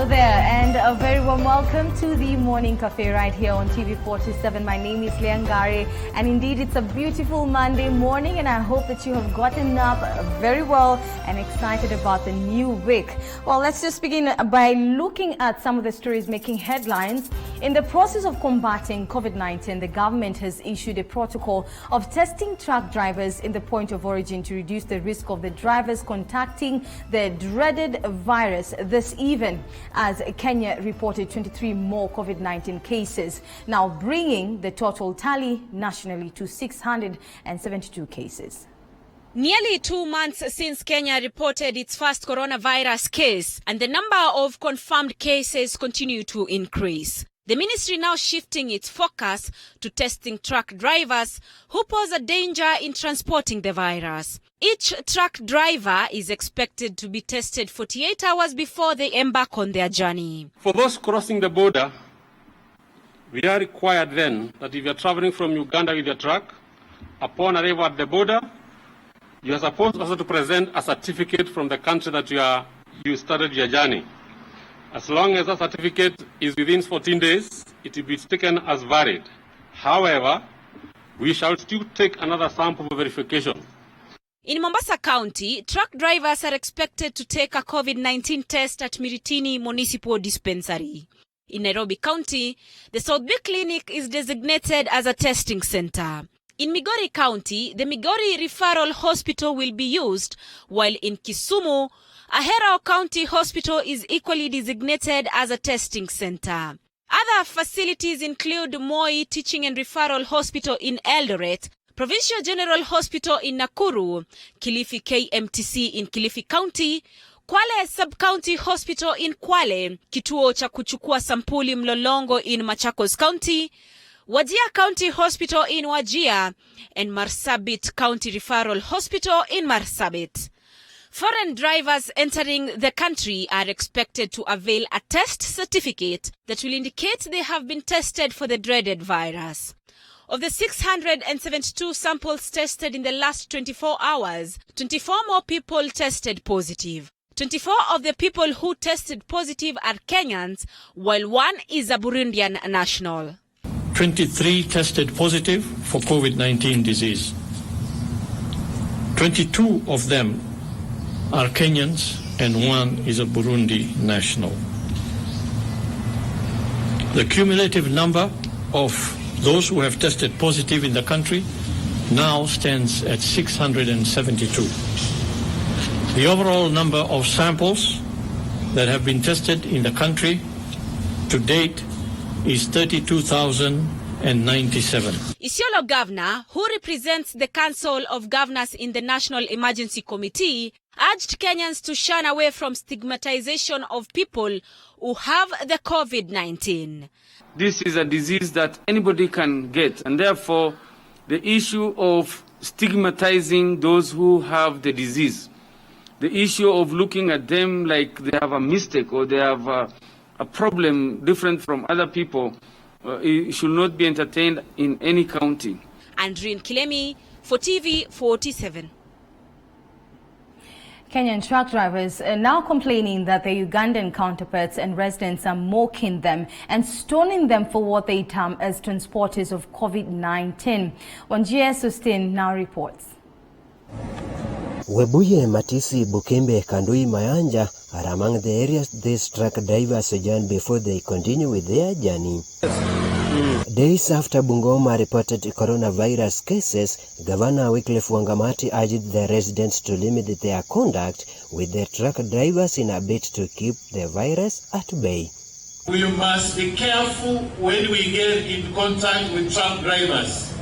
there, and a very warm welcome to the Morning Cafe right here on TV47. My name is Leangari, and indeed it's a beautiful Monday morning, and I hope that you have gotten up very well and excited about the new week. Well, let's just begin by looking at some of the stories making headlines. In the process of combating COVID-19, the government has issued a protocol of testing truck drivers in the point of origin to reduce the risk of the drivers contacting the dreaded virus this even as Kenya reported 23 more COVID-19 cases, now bringing the total tally nationally to 672 cases. Nearly 2 months since Kenya reported its first coronavirus case, and the number of confirmed cases continue to increase. The ministry now shifting its focus to testing truck drivers who pose a danger in transporting the virus. Each truck driver is expected to be tested 48 hours before they embark on their journey. For those crossing the border, we are required then that if you are traveling from Uganda with your truck, upon arrival at the border, you are supposed also to present a certificate from the country that you started your journey. As long as that certificate is within 14 days, it will be taken as valid. However, we shall still take another sample for verification. In Mombasa County, truck drivers are expected to take a COVID-19 test at Miritini Municipal Dispensary. In Nairobi County, the South Bay Clinic is designated as a testing center. In Migori County, the Migori Referral Hospital will be used, while in Kisumu, Ahero County Hospital is equally designated as a testing center. Other facilities include Moi Teaching and Referral Hospital in Eldoret, Provincial General Hospital in Nakuru, Kilifi KMTC in Kilifi County, Kwale Sub-County Hospital in Kwale, kituo cha kuchukua sampuli Mlolongo in Machakos County, Wajir County Hospital in Wajir, and Marsabit County Referral Hospital in Marsabit. Foreign drivers entering the country are expected to avail a test certificate that will indicate they have been tested for the dreaded virus. Of the 672 samples tested in the last 24 hours, 24 more people tested positive. 24 of the people who tested positive are Kenyans, while one is a Burundian national. 23 tested positive for COVID-19 disease. 22 of them are Kenyans and one is a Burundi national. The cumulative number of those who have tested positive in the country now stands at 672. The overall number of samples that have been tested in the country to date is 32,097. Isiolo Governor, who represents the Council of Governors in the National Emergency Committee, urged Kenyans to shun away from stigmatization of people who have the COVID-19. This is a disease that anybody can get, and therefore the issue of stigmatizing those who have the disease, the issue of looking at them like they have a mistake or they have a problem different from other people, it should not be entertained in any county. Andreen Kilemi for TV47. Kenyan truck drivers are now complaining that their Ugandan counterparts and residents are mocking them and stoning them for what they term as transporters of COVID-19. Wanjia Sustin now reports. Webuye, Matisi, Bukembe, Kandui, Mayanja are among the areas these truck drivers adjourn before they continue with their journey. Days after Bungoma reported coronavirus cases, Governor Wycliffe Wangamati urged the residents to limit their contact with the truck drivers in a bid to keep the virus at bay. We must be careful when we get in contact with truck drivers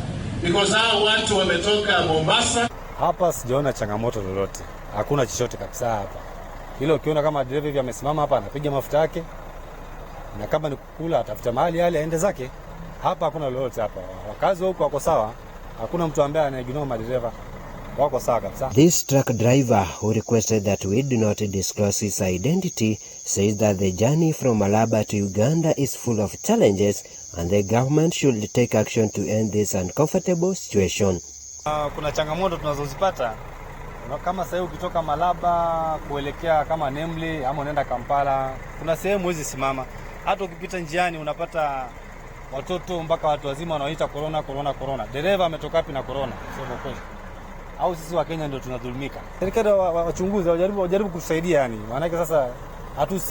because hao watu wametoka Mombasa. Hapa sijaona changamoto lolote. Hakuna chochote kabisa hapa. Hilo ukiona kama dereva hivi amesimama hapa anapiga mafuta yake na kama ni kukula atafuta mahali yale aende zake. Hapa hakuna lolote hapa. Wakazi huko wako sawa. Hakuna mtu ambaye anaiginoa madereva. Wako sawa kabisa. This truck driver who requested that we do not disclose his identity says that the journey from Malaba to Uganda is full of challenges and the government should take action to end this uncomfortable situation. Kuna changamoto tunazozipata Kama sasa ukitoka Malaba kuelekea kama Nemli ama unaenda Kampala, kuna sehemu huwezi simama. Hata ukipita njiani unapata watoto mpaka watu wazima wanaoita corona. Dereva ametoka wapi na corona? Sio kweli. Au sisi wa Kenya ndio tunadhulumika? Serikali wachunguze, wajaribu kusaidia yani. Maana sasa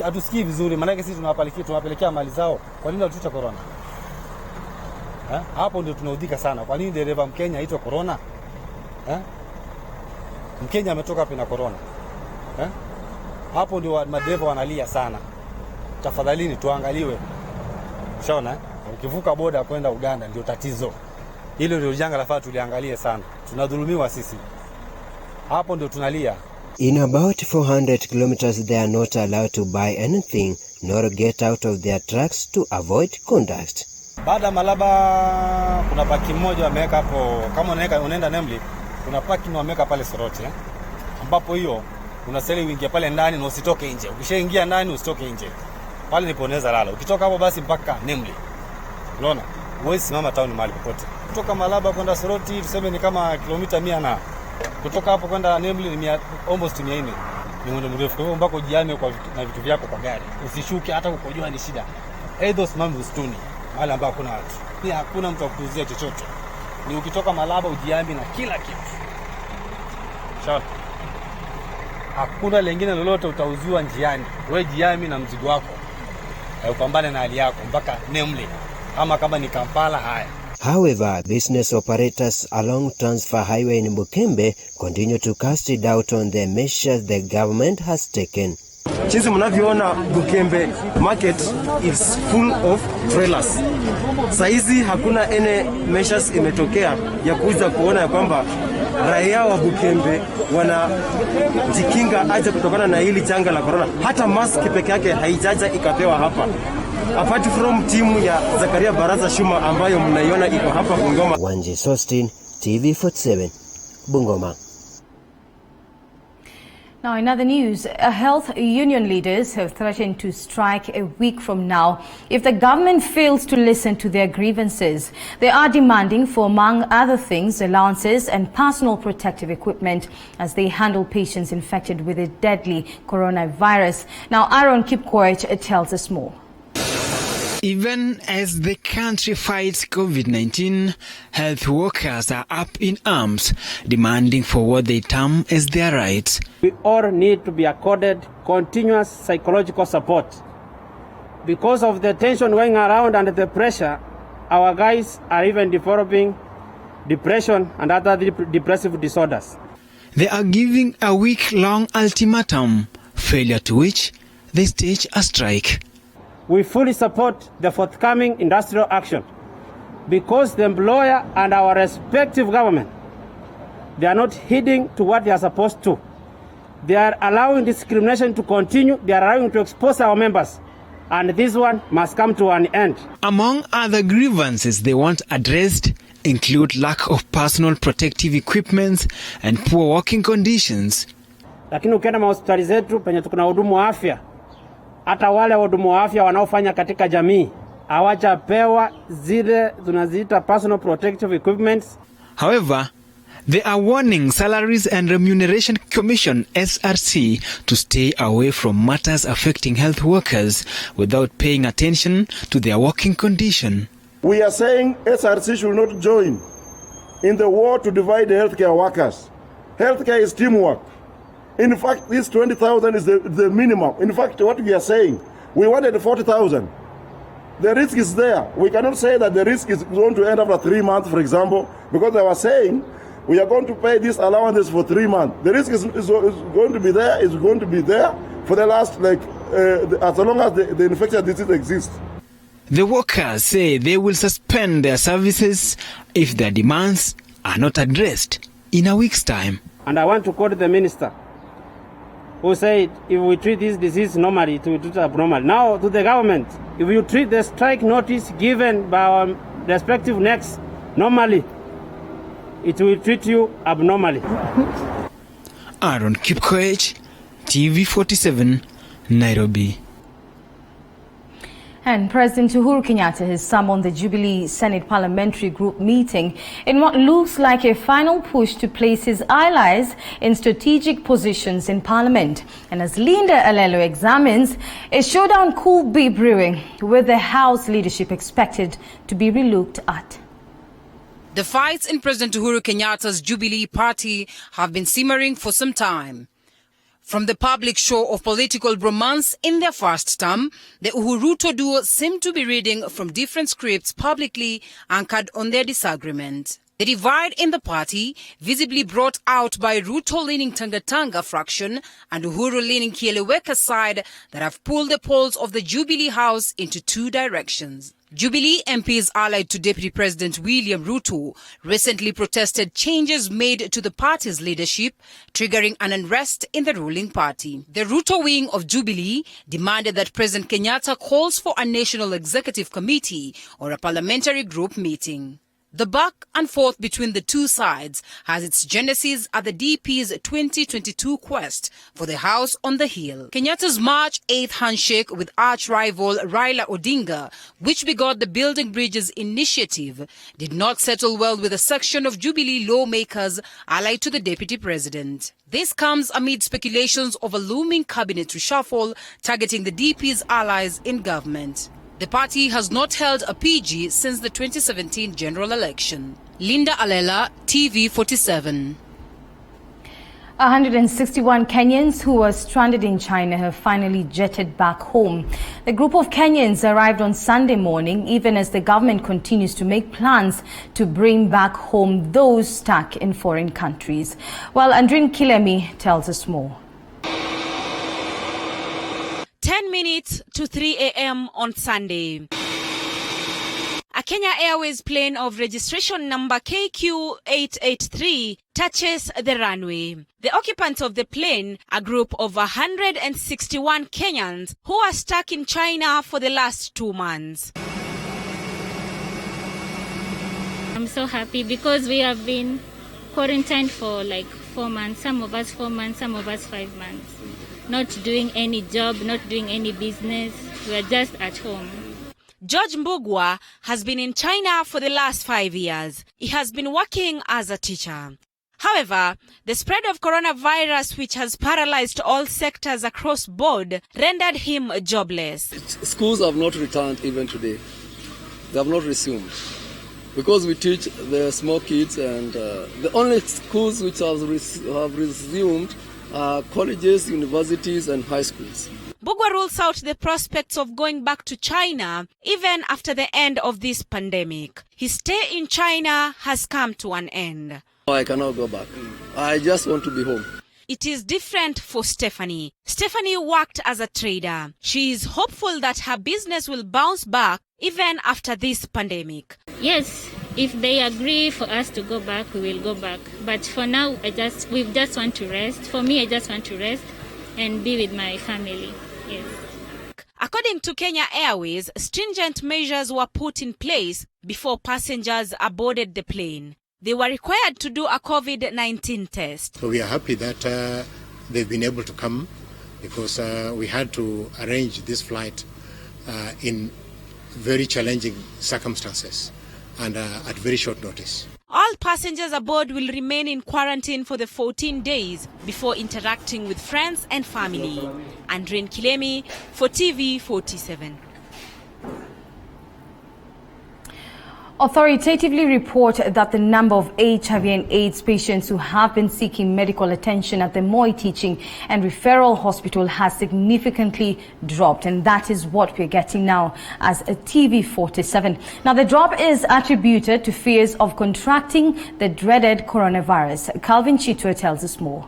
hatusikii vizuri, maana sisi tunawapelekea mali zao. Kwa nini watucha corona? Hapo ndio tunaudhika sana. Kwa nini dereva Mkenya aitwa corona? Mkenya ametoka wapi na corona? Hapo ndio madereva wanalia sana. Tafadhalini tuangaliwe. Ushaona? Ukivuka boda kwenda Uganda ndio tatizo. Hilo ndio janga la fatu tuliangalie sana. Tunadhulumiwa sisi. Hapo ndio tunalia. In about 400 kilometers they are not allowed to buy anything nor get out of their trucks to avoid contact. Baada Malaba kuna paki moja wameweka hapo, kama unaenda Nemli kuna paki wameweka pale Soroti ambapo hiyo unastahili uingie pale ndani na usitoke nje. Ukishaingia ndani usitoke nje. Pale ndipo unaweza lala. Ukitoka hapo basi mpaka Nemli. Unaona? Huwezi simama town mahali popote. Kutoka Malaba kwenda Soroti tuseme ni kama kilomita 100 na kutoka hapo kwenda Nemli ni almost 400. Ni muda mrefu. Kwa hiyo mpaka ujiame na vitu vyako kwa gari. Usishuke hata ukojua ni shida. Either simame msituni mahali ambapo kuna watu. Pia hakuna mtu akutuzia chochote. Ni ukitoka Malaba ujiambi na kila kitu. Sawa. Hakuna lingine lolote utauziwa njiani. Wewe jiami na mzigo wako. Upambane na hali yako mpaka Nemli. Ama kama ni Kampala haya. However, business operators along Transfer Highway in Bukembe continue to cast doubt on the measures the government has taken. Jinsi mnavyoona Bukembe market is full of trailers. Saizi hakuna any measures imetokea ya kuweza kuona ya kwamba raia wa Bukembe wanajikinga aje kutokana na hili janga la corona. Hata mask peke yake haijaja ikapewa hapa. Apart from timu ya Zakaria Baraza Shuma ambayo mnaiona iko hapa Bungoma. Wanji Sostin, TV47, Bungoma. Now, in other news, health union leaders have threatened to strike a week from now if the government fails to listen to their grievances. They are demanding for, among other things, allowances and personal protective equipment as they handle patients infected with a deadly coronavirus. Now, Aaron Kipkoech tells us more. Even as the country fights COVID-19, health workers are up in arms, demanding for what they term as their rights. We all need to be accorded continuous psychological support. Because of the tension going around and the pressure, our guys are even developing depression and other depressive disorders. They are giving a week-long ultimatum, failure to which they stage a strike. We fully support the forthcoming industrial action because the employer and our respective government, they are not heeding to what they are supposed to. They are allowing discrimination to continue. They are allowing to expose our members. And this one must come to an end. Among other grievances they want addressed include lack of personal protective equipment and poor working conditions. Lakini ukienda mahospitali zetu penye tukuna hudumu wa afya, hata wale wahudumu wa afya wanaofanya katika jamii hawajapewa zile tunaziita personal protective equipments. However, they are warning Salaries and Remuneration Commission SRC to stay away from matters affecting health workers without paying attention to their working condition. We are saying SRC should not join in the war to divide the healthcare workers. Healthcare is teamwork. In fact, this 20,000 is the minimum. In fact, what we are saying, we wanted 40,000. The risk is there. We cannot say that the risk is going to end after 3 months, for example, because they were saying we are going to pay these allowances for 3 months. The risk is going to be there. It's going to be there for the last, as long as the infectious disease exists. The workers say they will suspend their services if their demands are not addressed in a week's time. And I want to quote the minister, who said, if we treat this disease normally, it will treat it abnormal. Now, to the government, if you treat the strike notice given by our respective necks normally, it will treat you abnormally. Aaron Kipkoech, TV47, Nairobi. And President Uhuru Kenyatta has summoned the Jubilee Senate Parliamentary Group meeting in what looks like a final push to place his allies in strategic positions in Parliament. And as Linda Alelo examines, a showdown could be brewing, with the House leadership expected to be relooked at. The fights in President Uhuru Kenyatta's Jubilee party have been simmering for some time. From the public show of political bromance in their first term, the Uhuru duo seem to be reading from different scripts publicly anchored on their disagreement. The divide in the party, visibly brought out by Ruto-leaning Tanga fraction and Uhuru-leaning Kieleweka side, that have pulled the polls of the Jubilee House into two directions. Jubilee MPs allied to Deputy President William Ruto recently protested changes made to the party's leadership, triggering an unrest in the ruling party. The Ruto wing of Jubilee demanded that President Kenyatta calls for a national executive committee or a parliamentary group meeting. The back and forth between the two sides has its genesis at the DP's 2022 quest for the House on the Hill. Kenyatta's March 8th handshake with arch-rival Raila Odinga, which begot the Building Bridges initiative, did not settle well with a section of Jubilee lawmakers allied to the Deputy President. This comes amid speculations of a looming cabinet reshuffle targeting the DP's allies in government. The party has not held a PG since the 2017 general election. Linda Alela, TV 47. 161 Kenyans who were stranded in China have finally jetted back home. The group of Kenyans arrived on Sunday morning, even as the government continues to make plans to bring back home those stuck in foreign countries. Well, Andrin Kilemi tells us more. 10 minutes to 3 a.m. on Sunday. A Kenya Airways plane of registration number KQ883 touches the runway. The occupants of the plane, a group of 161 Kenyans who are stuck in China for the last 2 months. I'm so happy because we have been quarantined for like 4 months, some of us 4 months, some of us 5 months. Not doing any job, not doing any business. We're just at home. George Mbugwa has been in China for the last 5 years. He has been working as a teacher. However, the spread of coronavirus, which has paralyzed all sectors across board, rendered him jobless. Schools have not returned even today. They have not resumed. Because we teach the small kids, and the only schools which have resumed colleges, universities, and high schools. Mbugwa rules out the prospects of going back to China even after the end of this pandemic. His stay in China has come to an end. I cannot go back. I just want to be home. It is different for Stephanie. Stephanie worked as a trader. She is hopeful that her business will bounce back even after this pandemic. Yes, if they agree for us to go back, we will go back. But for now, we just want to rest. For me, I just want to rest and be with my family. Yes. According to Kenya Airways, stringent measures were put in place before passengers boarded the plane. They were required to do a COVID-19 test. So we are happy that they've been able to come, because we had to arrange this flight in very challenging circumstances and at very short notice. All passengers aboard will remain in quarantine for the 14 days before interacting with friends and family. Andrin Kilemi for TV 47. Authoritatively report that the number of HIV and AIDS patients who have been seeking medical attention at the Moi Teaching and Referral Hospital has significantly dropped, and that is what we're getting now as a TV 47. Now, the drop is attributed to fears of contracting the dreaded coronavirus. Calvin Chitwe tells us more.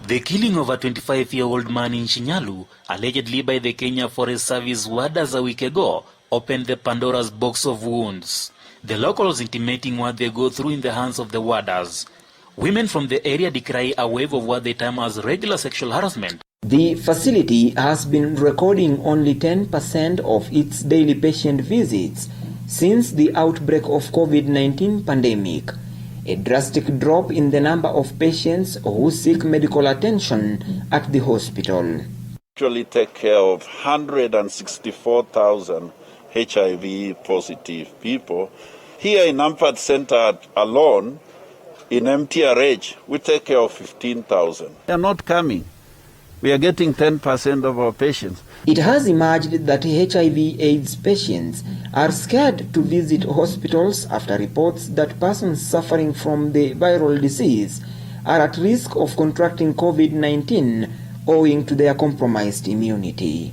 The killing of a 25-year-old man in Shinyalu, allegedly by the Kenya Forest Service warders a week ago, opened the Pandora's box of wounds. The locals intimating what they go through in the hands of the warders. Women from the area decry a wave of what they term as regular sexual harassment. The facility has been recording only 10% of its daily patient visits since the outbreak of COVID-19 pandemic. A drastic drop in the number of patients who seek medical attention at the hospital. Actually take care of 164,000 HIV positive people. Here in Ampad Center alone, in MTRH, we take care of 15,000. They are not coming. We are getting 10% of our patients. It has emerged that HIV/AIDS patients are scared to visit hospitals after reports that persons suffering from the viral disease are at risk of contracting COVID-19 owing to their compromised immunity.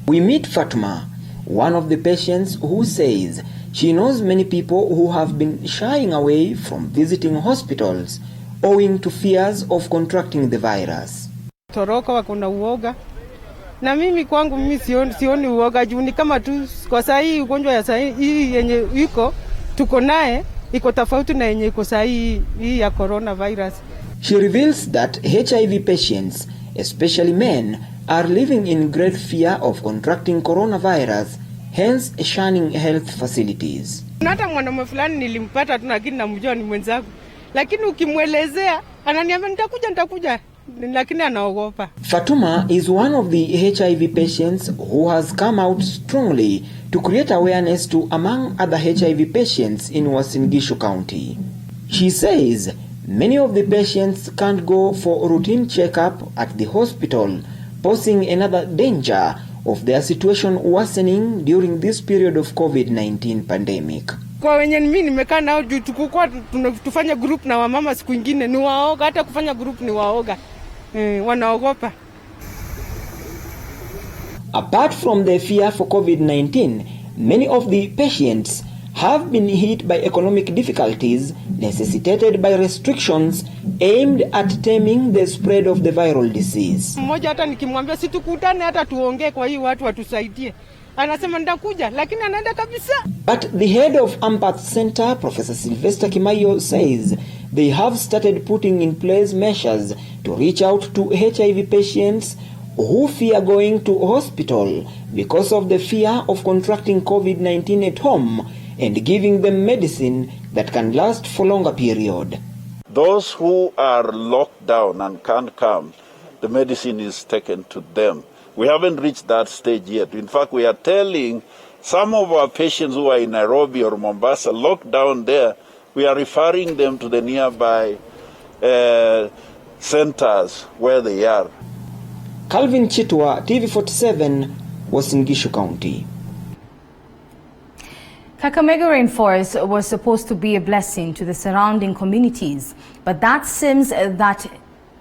We meet Fatma, one of the patients, who says she knows many people who have been shying away from visiting hospitals owing to fears of contracting the virus. Toroka wako na uoga. Na mimi kwangu mimi sioni uoga juu ni kama tu kwa saa hii ugonjwa ya saa hii yenye iko tuko naye iko tofauti na yenye iko saa hii ya coronavirus. She reveals that HIV patients, especially men, are living in great fear of contracting coronavirus, hence shunning health facilities. Hata mwanaume fulani nilimpata tu lakini namjua ni mwenzangu. Lakini ukimwelezea ananiambia nitakuja lakini anaogopa. Fatuma is one of the HIV patients who has come out strongly to create awareness to among other HIV patients in Uasin Gishu County. She says many of the patients can't go for routine checkup at the hospital, posing another danger of their situation worsening during this period of COVID-19 pandemic. Kwa wenye mimi nimekaa nao juu tukukua tufanya group na wamama siku nyingine ni waoga, hata kufanya group ni waoga. Wanaogopa. Apart from the fear for COVID-19, many of the patients have been hit by economic difficulties necessitated by restrictions aimed at taming the spread of the viral disease. Mmoja hata nikimwambia situkutane hata tuongee kwa hii watu watusaidie. Anasema ndakuja lakini anaenda kabisa. But the head of Ampath Center, Professor Sylvester Kimayo, says they have started putting in place measures to reach out to HIV patients who fear going to hospital because of the fear of contracting COVID-19 at home and giving them medicine that can last for longer period. Those who are locked down and can't come, the medicine is taken to them. We haven't reached that stage yet. In fact, we are telling some of our patients who are in Nairobi or Mombasa, locked down there, we are referring them to the nearby centers where they are. Calvin Chitwa, TV47, Uasin Gishu County. Kakamega rainforest was supposed to be a blessing to the surrounding communities, but that seems that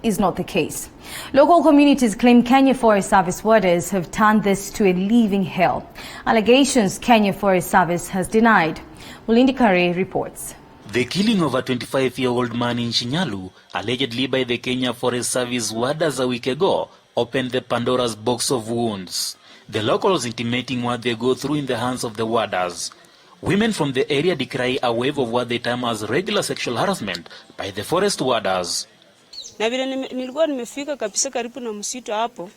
is not the case. Local communities claim Kenya Forest Service warders have turned this to a living hell. Allegations Kenya Forest Service has denied. Mulindi Kare reports. The killing of a 25-year-old man in Shinyalu, allegedly by the Kenya Forest Service warders a week ago, opened the Pandora's box of wounds. The locals intimating what they go through in the hands of the warders. Women from the area decry a wave of what they term as regular sexual harassment by the forest warders. Na vile nilikuwa nimefika kabisa karibu na msitu hapo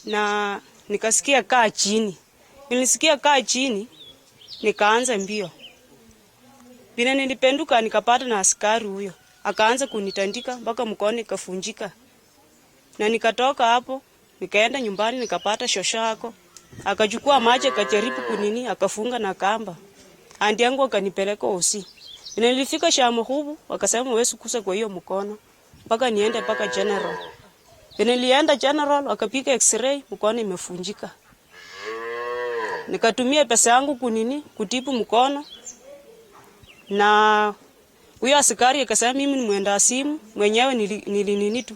na nikasikia kaa chini. Nilisikia kaa chini nikaanza mbio. Vile nilipenduka nikapata na askari huyo. Akaanza kunitandika mpaka mkono ikafunjika. Na nikatoka hapo nikaenda nyumbani nikapata shosha yako. Akachukua maji akajaribu kunini akafunga na kamba. Andi yangu akanipeleka hosi. Nilifika shamba hubu wakasema wewe kusa kwa hiyo mkono. Paka niende paka general. Nilienda general wakapiga x-ray mkono imefunjika. Nikatumia pesa yangu kunini kutibu mkono. Na huyo askari akasema mimi ni mwenda simu mwenyewe nini tu.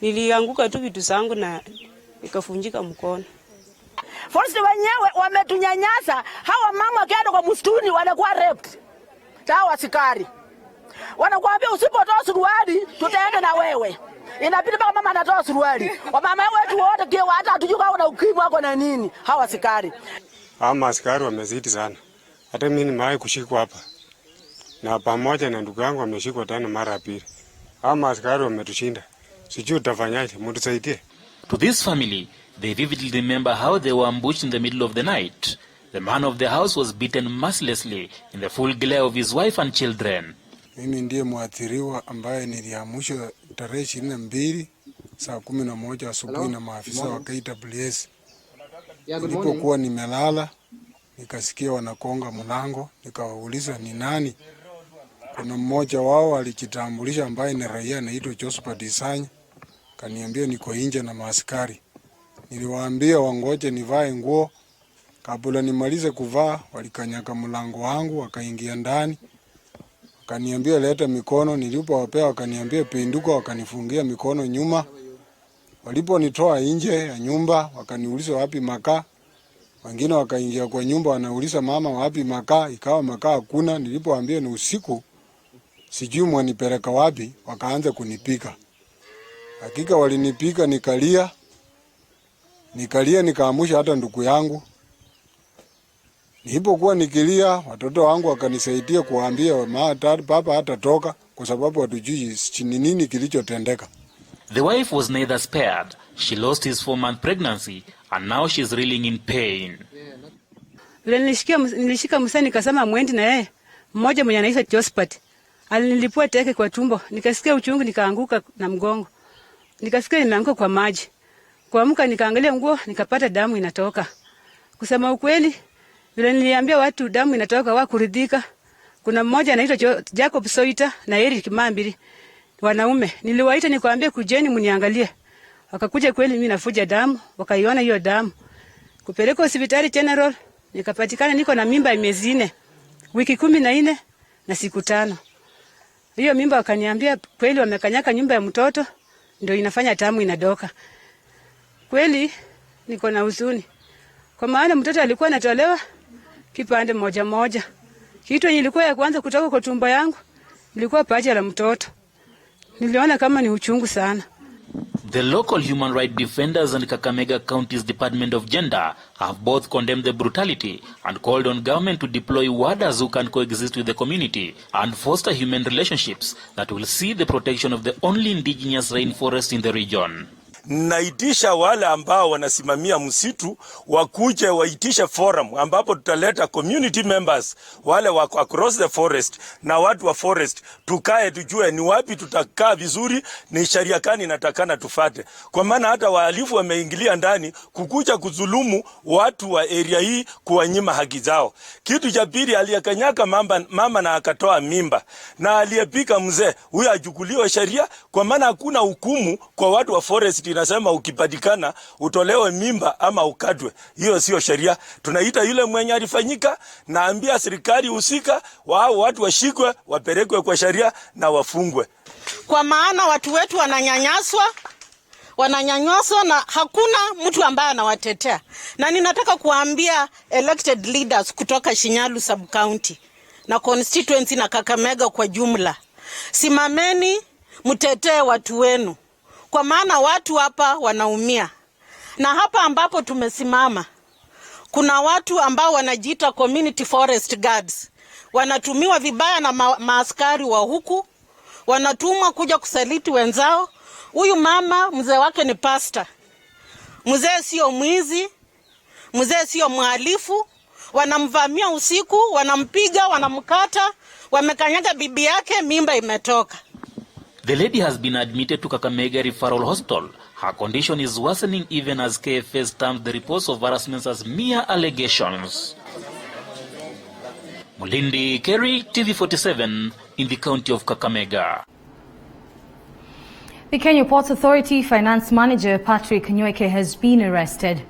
Nilianguka tu vitu zangu na nikafunjika mkono. Forest wenyewe wametunyanyasa. Hawa mama kienda kwa msituni wanakuwa raped. Hawa askari. Wanakuambia usipotoa suruali tutaenda na wewe. Inabidi mpaka mama anatoa suruali. Wamama wetu wote kia hata hatujui kama una ukimwi wako na nini. Hawa askari. Ama askari wamezidi sana. Hata mimi nimewahi kushikwa hapa. Na pamoja na ndugu yangu ameshikwa tena mara ya pili. Ama askari wametushinda. Sijui utafanyaje, mtusaidie. To this family, they vividly remember how they were ambushed in the middle of the night. The man of the house was beaten mercilessly in the full glare of his wife and children. Mimi ndiye mwathiriwa ambaye niliamshwa tarehe 22 saa 11 asubuhi na maafisa wa KWS. Nilipokuwa nimelala nikasikia wanakonga mlango, nikawauliza ni nani. Kuna mmoja wao alijitambulisha ambaye ni raia anaitwa Josephat Isanya. Kaniambia niko nje na maaskari. Niliwaambia wangoje nivae nguo. Kabla nimalize kuvaa, walikanyaka mlango wangu, wakaingia ndani. Wakaniambia leta mikono, nilipowapea wakaniambia pinduka, wakanifungia mikono nyuma. Waliponitoa nje ya nyumba, wakaniuliza wapi makaa. Wengine wakaingia kwa nyumba wanauliza mama wapi makaa, ikawa makaa hakuna. Nilipoambia ni usiku, sijui mwanipeleka wapi, wakaanza kunipika. Hakika walinipika, nikaamusha hata ndugu yangu. Nilipokuwa nikilia, watoto wangu wakanisaidia kuambia papa hatatoka kwa sababu hatujui ni nini kilichotendeka. The wife was neither spared. She lost his 4-month pregnancy and now she's reeling in pain. Nilishika msani nikasema mwendi na yeye. Mmoja mwenye anaitwa Josephat. Alinilipua teke kwa tumbo. Nikasikia uchungu nikaanguka na mgongo. Nikasikia nimeanguka kwa maji. Kuamka nikaangalia nguo nikapata damu inatoka. Kusema ukweli, vile niliambia watu damu inatoka wakuridhika. Kuna mmoja anaitwa Jacob Soita na Eric Mambiri. Wanaume, niliwaita nikawaambia kujeni mniangalie. Wakakuja kweli mimi nafuja damu, wakaiona hiyo damu. Kupeleka hospitali General, nikapatikana niko na mimba miezi 4. Wiki 14 na siku 5. Hiyo mimba wakaniambia kweli wamekanyaka nyumba ya mtoto ndio inafanya damu inadoka. Kweli niko na huzuni. Kwa maana mtoto alikuwa anatolewa kipande moja moja. Kitu ilikuwa ya kwanza kutoka kwa tumbo yangu ilikuwa paja la mtoto. Niliona kama ni uchungu sana. The local human rights defenders and Kakamega County's Department of Gender have both condemned the brutality and called on government to deploy warders who can coexist with the community and foster human relationships that will see the protection of the only indigenous rainforest in the region. Naitisha wale ambao wanasimamia msitu wakuje waitisha forum ambapo tutaleta community members wale wako across the forest na watu wa forest, tukae tujue ni wapi tutakaa vizuri, ni sheria gani inatakana tufate. Kwa maana hata wahalifu wameingilia ndani kukuja kudhulumu watu wa area hii, kuwanyima haki zao. Kitu cha pili, aliyekanyaka mama na akatoa mimba na aliyepika mzee, huyo achukuliwe sheria, kwa maana hakuna hukumu kwa watu wa forest inasema ukipatikana utolewe mimba ama ukatwe. Hiyo sio sheria. Tunaita yule mwenye alifanyika, naambia serikali husika wao watu washikwe, wapelekwe kwa sheria na wafungwe. Kwa maana watu wetu wananyanyaswa na hakuna mtu ambaye anawatetea. Na ninataka kuambia elected leaders kutoka Shinyalu sub county na constituency na Kakamega kwa jumla, simameni mtetee watu wenu. Kwa maana watu hapa wanaumia. Na hapa ambapo tumesimama, kuna watu ambao wanajiita community forest guards. Wanatumiwa vibaya na maaskari wa huku. Wanatumwa kuja kusaliti wenzao. Huyu mama mzee wake ni pastor. Mzee sio mwizi. Mzee sio mhalifu. Wanamvamia usiku, wanampiga, wanamkata, wamekanyaga bibi yake, mimba imetoka. The lady has been admitted to Kakamega Referral Hospital. Her condition is worsening even as KFS terms the reports of harassments as mere allegations. Mulindi Kerry, TV47 in the county of Kakamega. The Kenya Ports Authority Finance Manager Patrick Nyweke has been arrested.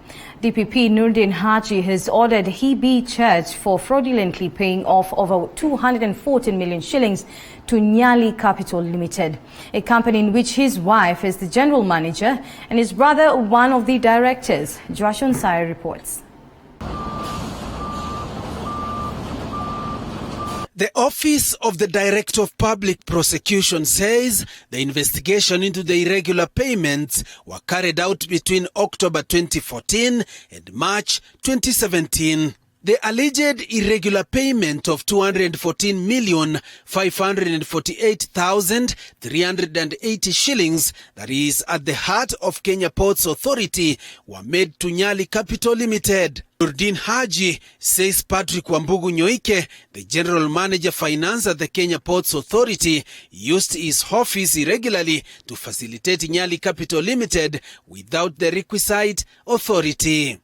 DPP Nurdin Haji has ordered he be charged for fraudulently paying off over 214 million shillings to Nyali Capital Limited, a company in which his wife is the general manager and his brother one of the directors. Joshua Nsai reports. The Office of the Director of Public Prosecution says the investigation into the irregular payments were carried out between October 2014 and March 2017. The alleged irregular payment of 214,548,380 shillings, that is at the heart of Kenya Ports Authority, were made to Nyali Capital Limited. Nurdin Haji says Patrick Wambugu Nyoike, the General Manager Finance at the Kenya Ports Authority, used his office irregularly to facilitate Nyali Capital Limited without the requisite authority.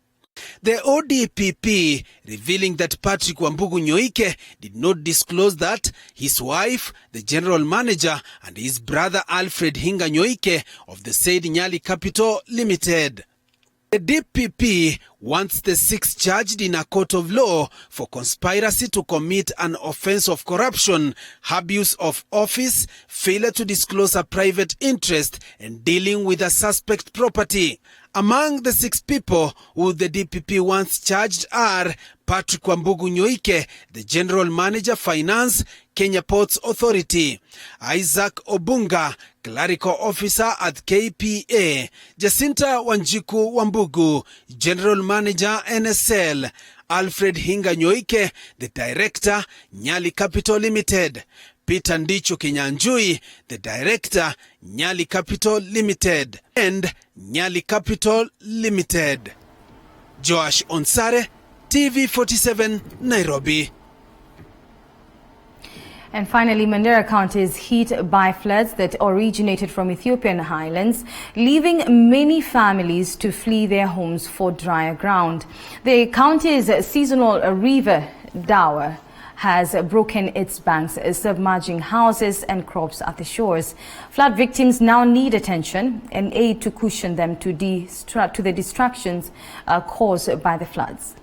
The ODPP revealing that Patrick Wambugu Nyoike did not disclose that his wife, the general manager, and his brother Alfred Hinga Nyoike of the said Nyali Capital Limited. The DPP wants the six charged in a court of law for conspiracy to commit an offense of corruption, abuse of office, failure to disclose a private interest, and dealing with a suspect property. Among the 6 people who the DPP wants charged are Patrick Wambugu Nyoike, the General Manager Finance, Kenya Ports Authority; Isaac Obunga, Clerical Officer at KPA; Jacinta Wanjiku Wambugu, General Manager NSL; Alfred Hinga Nyoike, the Director, Nyali Capital Limited; Peter Ndicho Kinyanjui, the Director, Nyali Capital Limited, and Nyali Capital Limited. Joash Onsare, TV47, Nairobi. And finally, Mandera County is hit by floods that originated from Ethiopian highlands, leaving many families to flee their homes for drier ground. The county's seasonal river, Dawa, has broken its banks, submerging houses and crops at the shores. Flood victims now need attention and aid to cushion them to the destructions caused by the floods.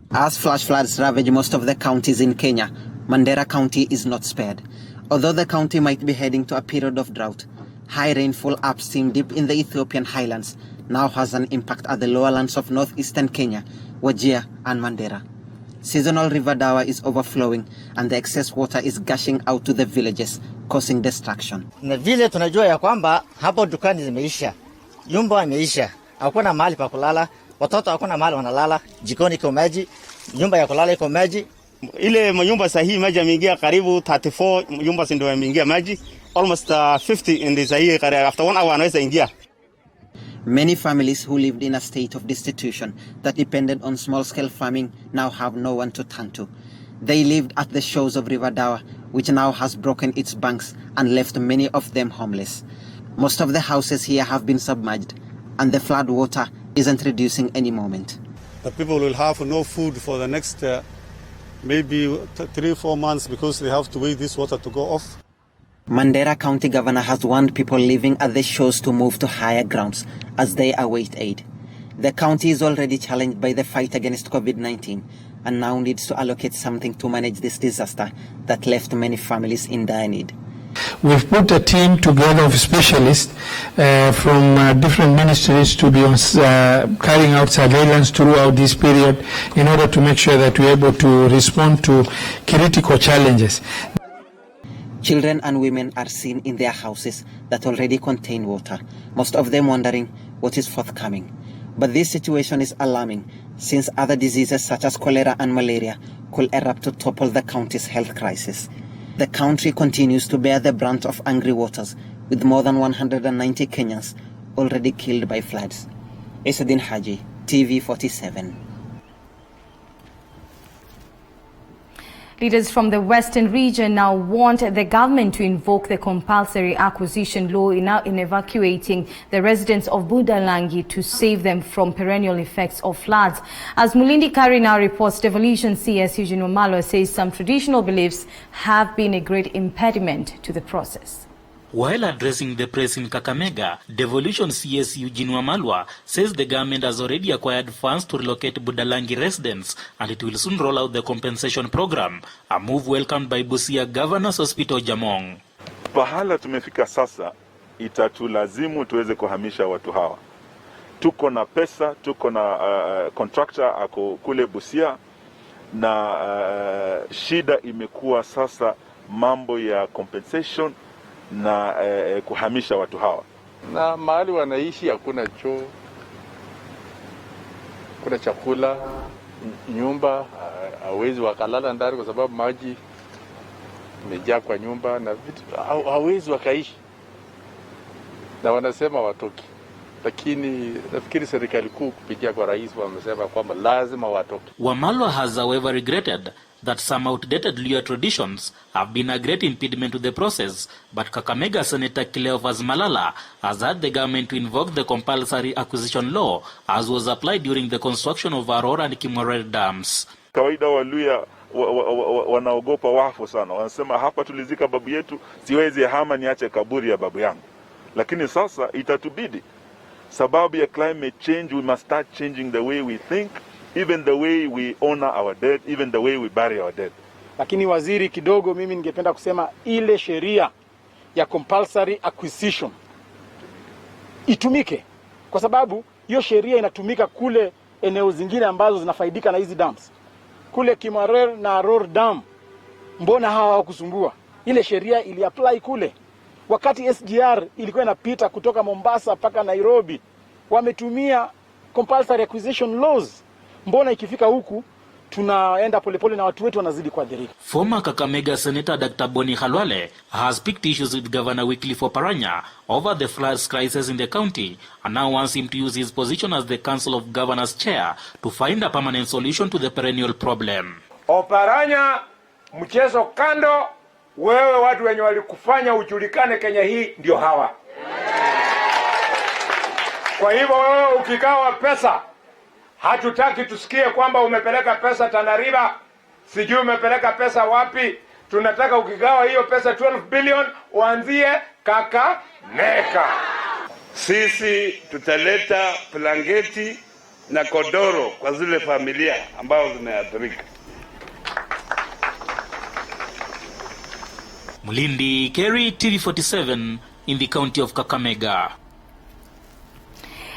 As flash floods ravage most of the counties in Kenya, Mandera County is not spared. Although the county might be heading to a period of drought, high rainfall upstream deep in the Ethiopian highlands now has an impact at the lower lands of northeastern Kenya, Wajir and Mandera. Seasonal river Dawa is overflowing and the excess water is gushing out to the villages, causing destruction. Na vile tunajua ya kwamba hapo dukani zimeisha, nyumba imeisha, hakuna mahali pa kulala, watoto hakuna mahali wanalala, jikoni iko maji, nyumba ya kulala iko maji. Ile nyumba sahihi maji yameingia karibu 34 nyumba ndio yameingia maji, almost 50 in the sahihi after 1 hour anaweza ingia. Many families who lived in a state of destitution that depended on small-scale farming now have no one to turn to. They lived at the shores of River Dawa, which now has broken its banks and left many of them homeless. Most of the houses here have been submerged, and the flood water isn't reducing any moment. The people will have no food for the next maybe 3-4 months because they have to wait this water to go off. Mandera County Governor has warned people living at the shores to move to higher grounds as they await aid. The county is already challenged by the fight against COVID-19 and now needs to allocate something to manage this disaster that left many families in dire need. We've put a team together of specialists from different ministries to be carrying out surveillance throughout this period in order to make sure that we're able to respond to critical challenges. Children and women are seen in their houses that already contain water, most of them wondering what is forthcoming. But this situation is alarming since other diseases such as cholera and malaria could erupt to topple the county's health crisis. The country continues to bear the brunt of angry waters, with more than 190 Kenyans already killed by floods. Esadin Haji, TV47. Leaders from the Western region now want the government to invoke the compulsory acquisition law in evacuating the residents of Budalangi to save them from perennial effects of floods. As Mulindi Kari now reports, Devolution CS Eugene Omalo says some traditional beliefs have been a great impediment to the process. While addressing the press in Kakamega, Devolution CS Eugene Wamalwa says the government has already acquired funds to relocate Budalangi residents and it will soon roll out the compensation program, a move welcomed by Busia Governor's Hospital Jamong. Pahala tumefika sasa, itatulazimu tuweze kuhamisha watu hawa. Tuko na pesa, tuko na contractor ako kule Busia na shida imekuwa sasa mambo ya compensation na kuhamisha watu hawa. Na mahali wanaishi hakuna choo, kuna chakula, nyumba hawezi wakalala ndani kwa sababu maji imejaa kwa nyumba na vitu hawezi wakaishi. Na wanasema watoki. lakini nafikiri serikali kuu kupitia kwa rais wamesema kwamba lazima watoke. Wamalwa has however regretted that some outdated Luhya traditions have been a great impediment to the process, but Kakamega Senator Cleophas Malala has had the government to invoke the compulsory acquisition law as was applied during the construction of Aurora and Kimwarer dams. Kawaida wa Luhya wanaogopa wafu sana. Wanasema hapa tulizika babu yetu, siwezi hama niache kaburi ya babu yangu. Lakini sasa itatubidi. Sababu ya climate change, we must start changing the way we think, even the way we honor our dead, even the way we bury our dead. Lakini waziri, kidogo mimi ningependa kusema ile sheria ya compulsory acquisition itumike, kwa sababu hiyo sheria inatumika kule eneo zingine ambazo zinafaidika na hizi dams. Kule Kimwarer na Aurora dam, mbona hawa hawakusumbua? Ile sheria ili apply kule. Wakati SGR ilikuwa inapita kutoka Mombasa mpaka Nairobi, wametumia compulsory acquisition laws. Mbona ikifika huku tunaenda polepole na watu wetu wanazidi kuathirika? Former Kakamega Senator Dr. Boni Khalwale has picked issues with Governor Wycliffe Oparanya over the floods crisis in the county and now wants him to use his position as the Council of Governors chair to find a permanent solution to the perennial problem. Oparanya, mchezo kando, wewe watu wenye walikufanya ujulikane Kenya hii ndio hawa. Kwa hivyo wewe ukigawa pesa, hatutaki tusikie kwamba umepeleka pesa Tana River, sijui umepeleka pesa wapi. Tunataka ukigawa hiyo pesa 12 billion uanzie Kakamega. Sisi tutaleta blanketi na kodoro kwa zile familia ambao zimeathirika. Mulindi Kerry, TV47 in the county of Kakamega.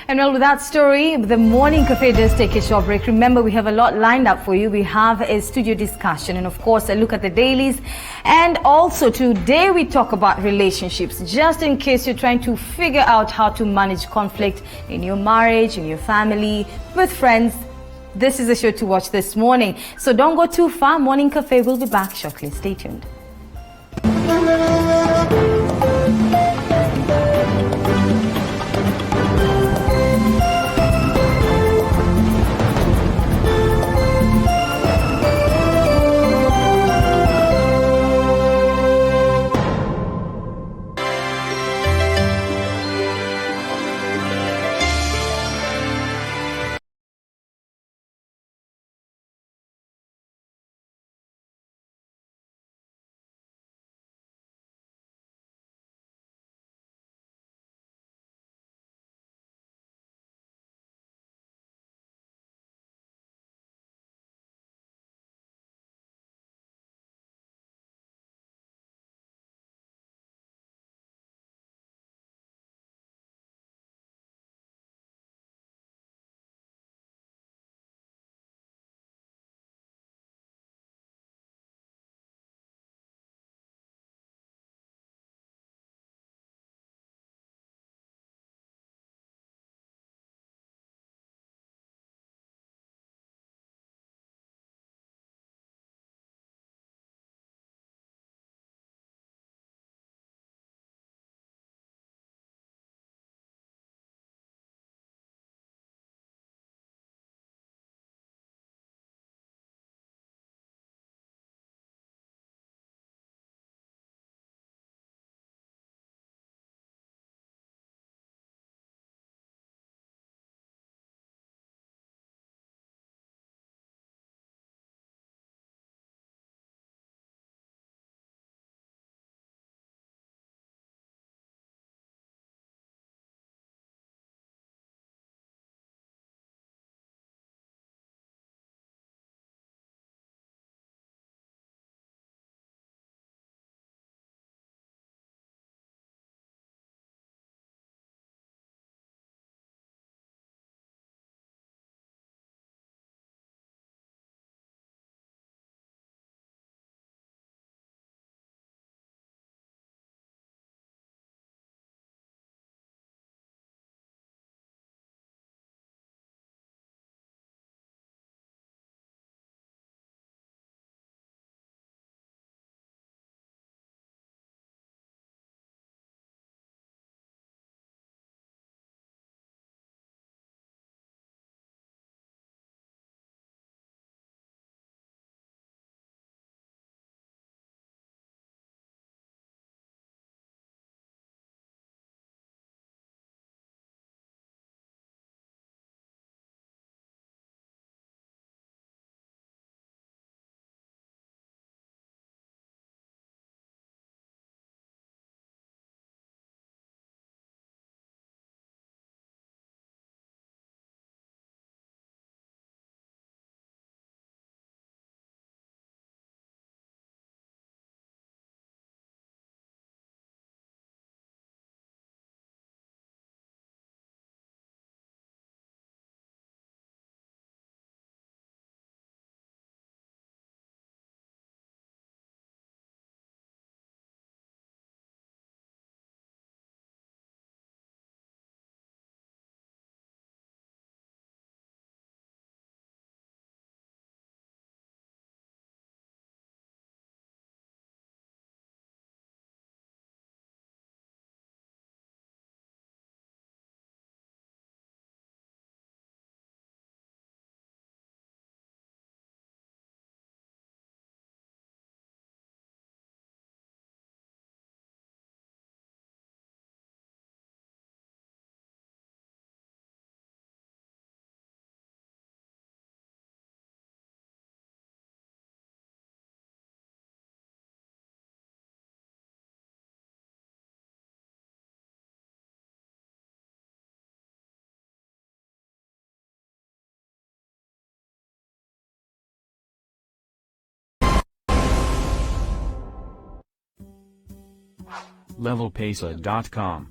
And well, with that story, the Morning Cafe does take a short break. Remember, we have a lot lined up for you. We have a studio discussion and, of course, a look at the dailies. And also, today we talk about relationships, just in case you're trying to figure out how to manage conflict in your marriage, in your family, with friends. This is a show to watch this morning. So don't go too far. Morning Cafe will be back shortly. Stay tuned. levelpesa.com.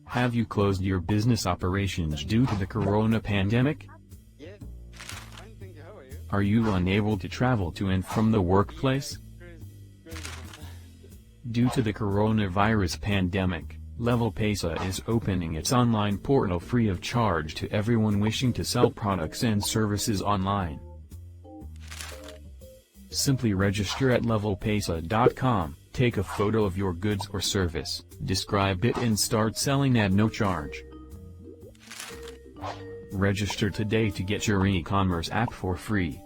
Have you closed your business operations due to the corona pandemic? Are you unable to travel to and from the workplace? Due to the coronavirus pandemic, LevelPesa is opening its online portal free of charge to everyone wishing to sell products and services online. Simply register at levelpesa.com, take a photo of your goods or service, describe it and start selling at no charge. Register today to get your e-commerce app for free.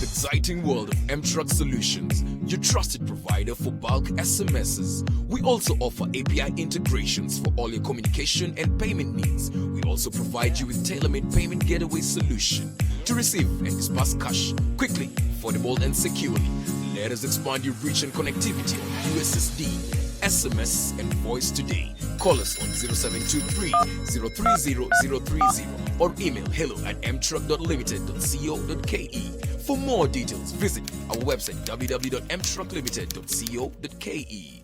Exciting world of M-Truck Solutions, your trusted provider for bulk SMSs. We also offer API integrations for all your communication and payment needs. We also provide you with tailor-made payment gateway solution to receive and disperse cash quickly, affordable and securely. Let us expand your reach and connectivity on USSD, SMS and voice today. Call us on 0723 030 030 or email hello@mtruck.limited.co.ke. For more details, visit our website www.mtrucklimited.co.ke.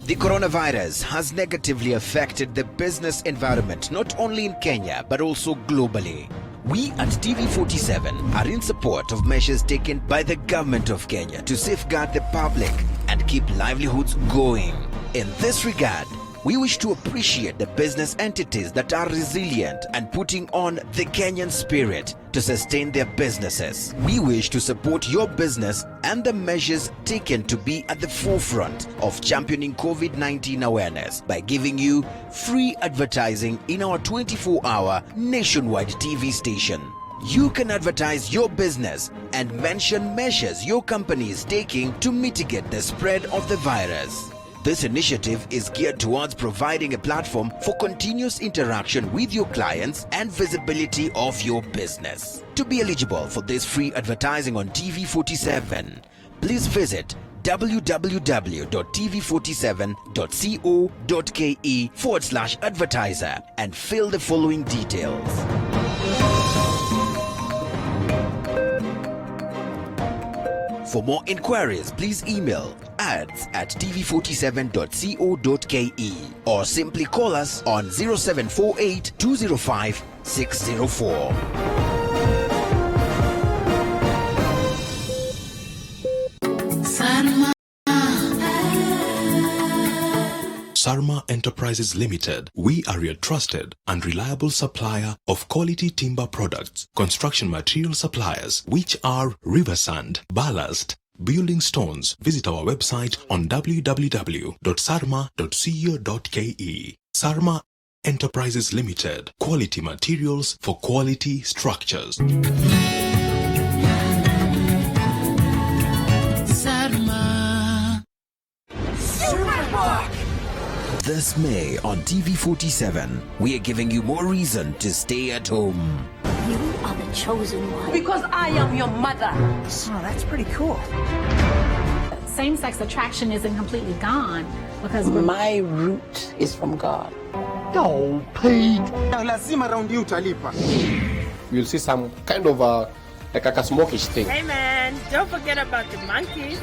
The coronavirus has negatively affected the business environment not only in Kenya but also globally. We at TV47 are in support of measures taken by the government of Kenya to safeguard the public and keep livelihoods going. In this regard, we wish to appreciate the business entities that are resilient and putting on the Kenyan spirit to sustain their businesses. We wish to support your business and the measures taken to be at the forefront of championing COVID-19 awareness by giving you free advertising in our 24-hour nationwide TV station. You can advertise your business and mention measures your company is taking to mitigate the spread of the virus. This initiative is geared towards providing a platform for continuous interaction with your clients and visibility of your business. To be eligible for this free advertising on TV47, please visit www.tv47.co.ke/advertiser and fill the following details. For more inquiries, please email ads@tv47.co.ke or simply call us on 0748 205 604. Sarma Enterprises Limited. We are your trusted and reliable supplier of quality timber products, construction material suppliers, which are river sand, ballast, building stones. Visit our website on www.sarma.co.ke. Sarma Enterprises Limited. Quality materials for quality structures. Sarma. Superbook. This May on TV47, we are giving you more reason to stay at home. You are the chosen one. Because I am your mother. Oh, that's pretty cool. Same-sex attraction isn't completely gone because my root is from God. No, Pete. Lazima round you utalipa. You'll see some kind of like a smokish thing. Hey man, don't forget about the monkeys.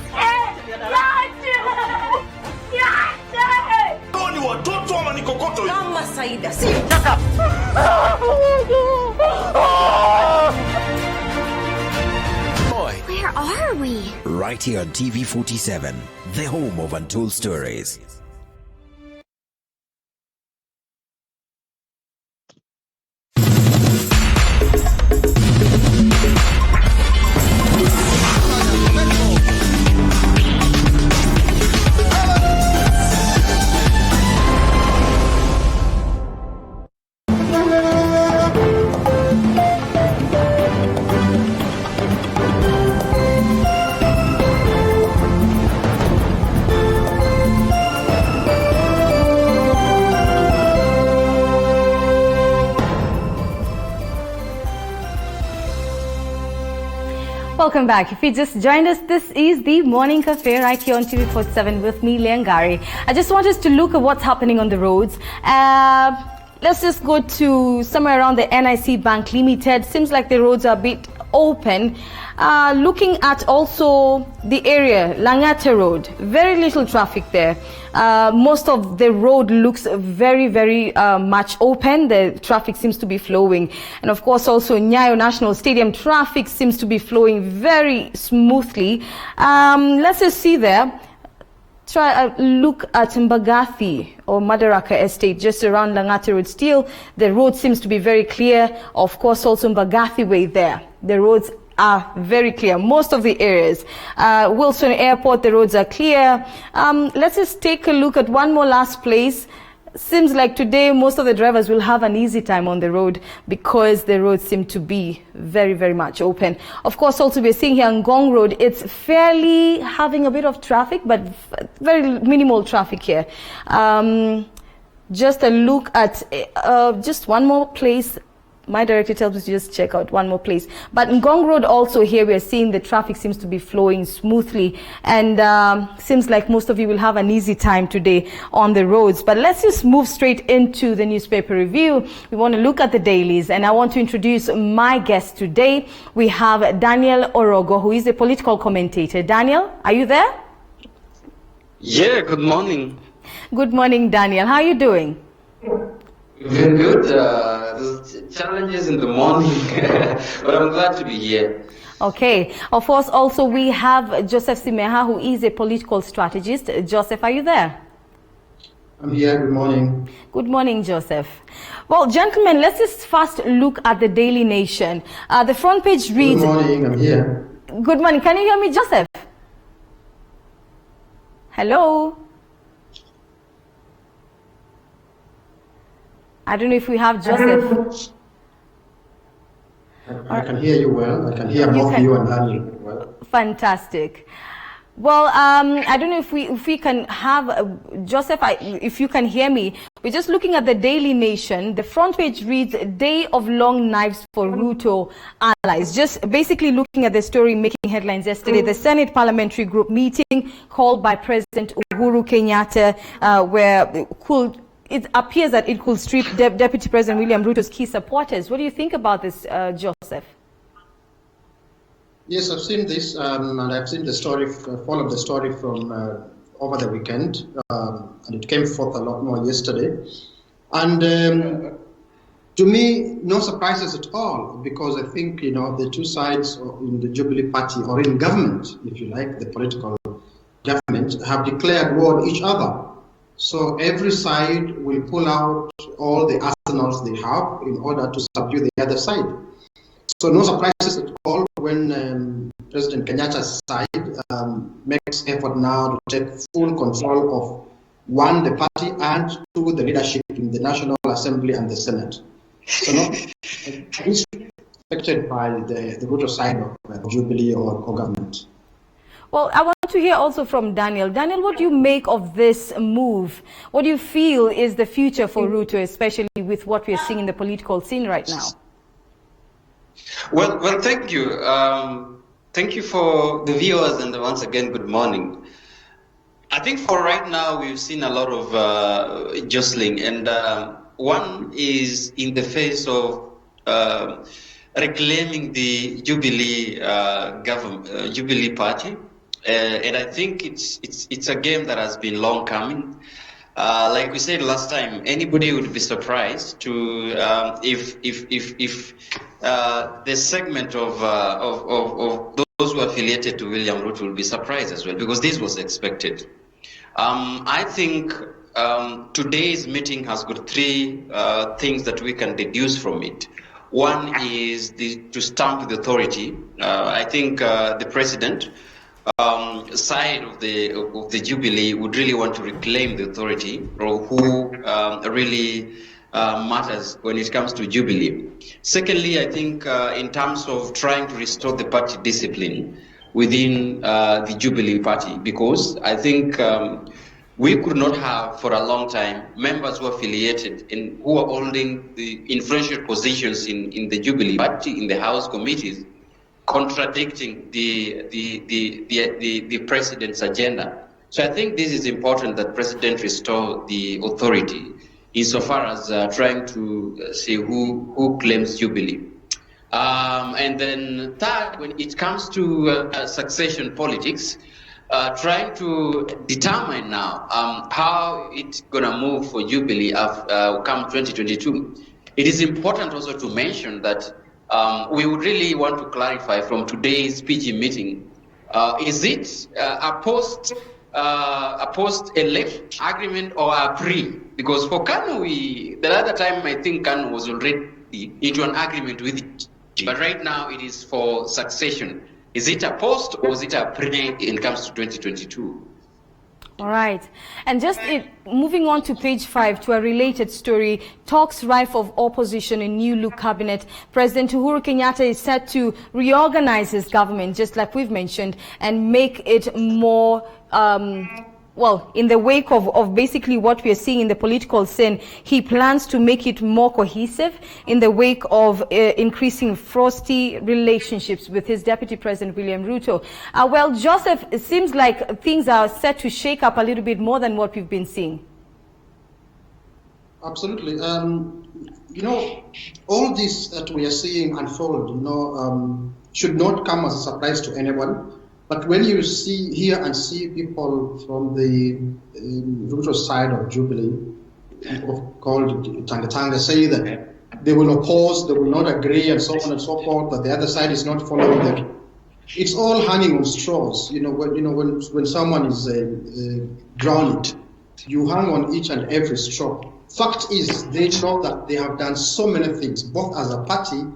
Ni watoto ama ni kokoto? Kama Saida, si Where are we? Right here on TV47, the home of untold stories. Welcome back. If you just joined us, this is the Morning Cafe right here on TV47 with me, Leangari. I just want us to look at what's happening on the roads. Let's just go to somewhere around the NIC Bank Limited. Seems like the roads are a bit open. Looking at also the area, Langata Road, very little traffic there. Most of the road looks very, very much open. The traffic seems to be flowing. And of course also Nyayo National Stadium traffic seems to be flowing very smoothly. Let's just see there. Try a look at Mbagathi or Madaraka Estate just around Langata Road. Still, the road seems to be very clear. Of course, also Mbagathi Way there. The roads are very clear. Most of the areas. Wilson Airport, the roads are clear. Let's just take a look at one more last place. Seems like today most of the drivers will have an easy time on the road because the roads seem to be very, very much open. Of course, also we're seeing here on Ngong Road, it's fairly having a bit of traffic, but very minimal traffic here. Just a look at just one more place. My director tells us to just check out one more place. But in Ngong Road also here we are seeing the traffic seems to be flowing smoothly, and seems like most of you will have an easy time today on the roads. But let's just move straight into the newspaper review. We want to look at the dailies, and I want to introduce my guest today. We have Daniel Orogo, who is a political commentator. Daniel, are you there? Yeah, good morning. Good morning, Daniel. How are you doing? Very good. There's challenges in the morning, but I'm glad to be here. Okay. Of course, also we have Joseph Simeha, who is a political strategist. Joseph, are you there? I'm here. Good morning. Good morning, Joseph. Well, gentlemen, let's just first look at the Daily Nation. The front page reads... Good morning. I'm here. Good morning. Can you hear me, Joseph? Hello? I don't know if we have Joseph. I can hear you well. I can hear both you and Daniel well. Fantastic. Well, I don't know if we can have Joseph. If you can hear me, we're just looking at the Daily Nation. The front page reads "Day of Long Knives for Ruto Allies." Just basically looking at the story making headlines yesterday. The Senate Parliamentary Group meeting called by President Uhuru Kenyatta, where it appears that it could strip Deputy President William Ruto's key supporters. What do you think about this, Joseph? Yes, I've seen this, and I've seen the story, followed the story from over the weekend, and it came forth a lot more yesterday. And to me, no surprises at all, because I think, the two sides in the Jubilee party, or in government, if you like, the political government, have declared war on each other. So every side will pull out all the arsenals they have in order to subdue the other side. So no surprises at all when President Kenyatta's side makes effort now to take full control of, one, the party, and two, the leadership in the National Assembly and the Senate. So no, it's affected by the Ruto side of Jubilee or government. Well, I want to hear also from Daniel. Daniel, what do you make of this move? What do you feel is the future for Ruto, especially with what we are seeing in the political scene right now? Well, thank you. Thank you for the viewers, and once again, good morning. I think for right now, we've seen a lot of jostling, and one is in the face of reclaiming the Jubilee Jubilee party. And I think it's a game that has been long coming. Like we said last time, anybody would be surprised to if the segment of those who are affiliated to William Ruto will be surprised as well, because this was expected. I think today's meeting has got three things that we can deduce from it. One is to stamp the authority. I think the president side of the Jubilee would really want to reclaim the authority, or who really matters when it comes to Jubilee. Secondly, I think in terms of trying to restore the party discipline within the Jubilee party, because I think we could not have for a long time members who are affiliated and who are holding the influential positions in the Jubilee party, in the House committees, contradicting the president's agenda. So I think this is important that President restore the authority insofar as trying to see who claims Jubilee. And then third, when it comes to succession politics, trying to determine now how it's going to move for Jubilee come 2022. It is important also to mention that we would really want to clarify from today's PG meeting, is it a post-election agreement or a pre? Because for KANU, the other time I think KANU was already into an agreement with it. But right now it is for succession. Is it a post or is it a pre when it comes to 2022? All right. And just moving on to page 5 to a related story, talks rife of opposition in new look cabinet. President Uhuru Kenyatta is set to reorganize his government, just like we've mentioned, and make it more in the wake of basically what we are seeing in the political scene, he plans to make it more cohesive in the wake of increasing frosty relationships with his Deputy President William Ruto. Joseph, it seems like things are set to shake up a little bit more than what we've been seeing. Absolutely. All this that we are seeing unfold, should not come as a surprise to anyone. But when you hear and see people from the Ruto side of Jubilee, people called Tangatanga, say that they will oppose, they will not agree, and so on and so forth, that the other side is not following them. It's all hanging on straws. When someone is drowned, you hang on each and every straw. Fact is, they know that they have done so many things, both as a party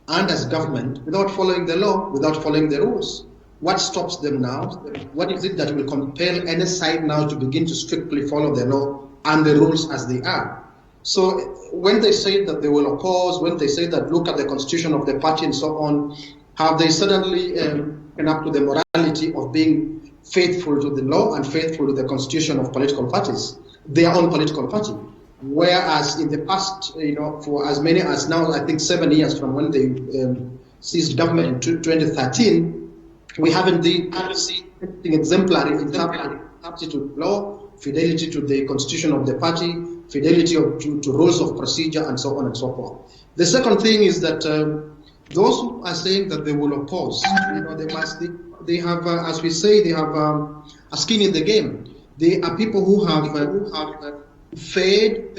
and as government, without following the law, without following the rules. What stops them now? What is it that will compel any side now to begin to strictly follow the law and the rules as they are? So when they say that they will oppose, when they say that look at the constitution of the party and so on, have they suddenly come up to the morality of being faithful to the law and faithful to the constitution of political parties, their own political party? Whereas in the past, for as many as now, I think 7 years from when they seized government in 2013, we haven't seen anything exemplary in fidelity to law, fidelity to the constitution of the party, fidelity to rules of procedure, and so on and so forth. The second thing is that those who are saying that they will oppose, they have, as we say, they have a skin in the game. They are people who have paid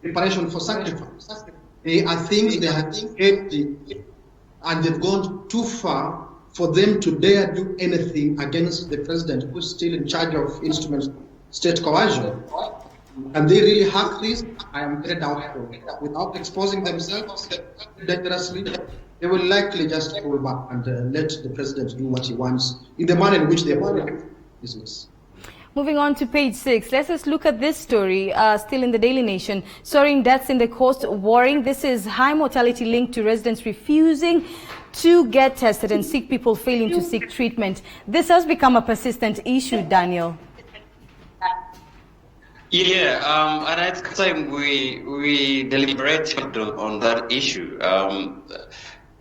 preparation for sacrifice. They are things they have empty, and they've gone too far for them to dare do anything against the president, who's still in charge of instruments, state coercion. And they really hack this. I am very doubtful. Without exposing themselves dangerously, they will likely just pull back and let the president do what he wants in the manner in which they are business. Moving on to page 6, let us look at this story, still in the Daily Nation. Soaring deaths in the coast worrying. This is high mortality linked to residents refusing to get tested and sick people failing to seek treatment. This has become a persistent issue, Daniel. Yeah, and at the time we deliberated on that issue.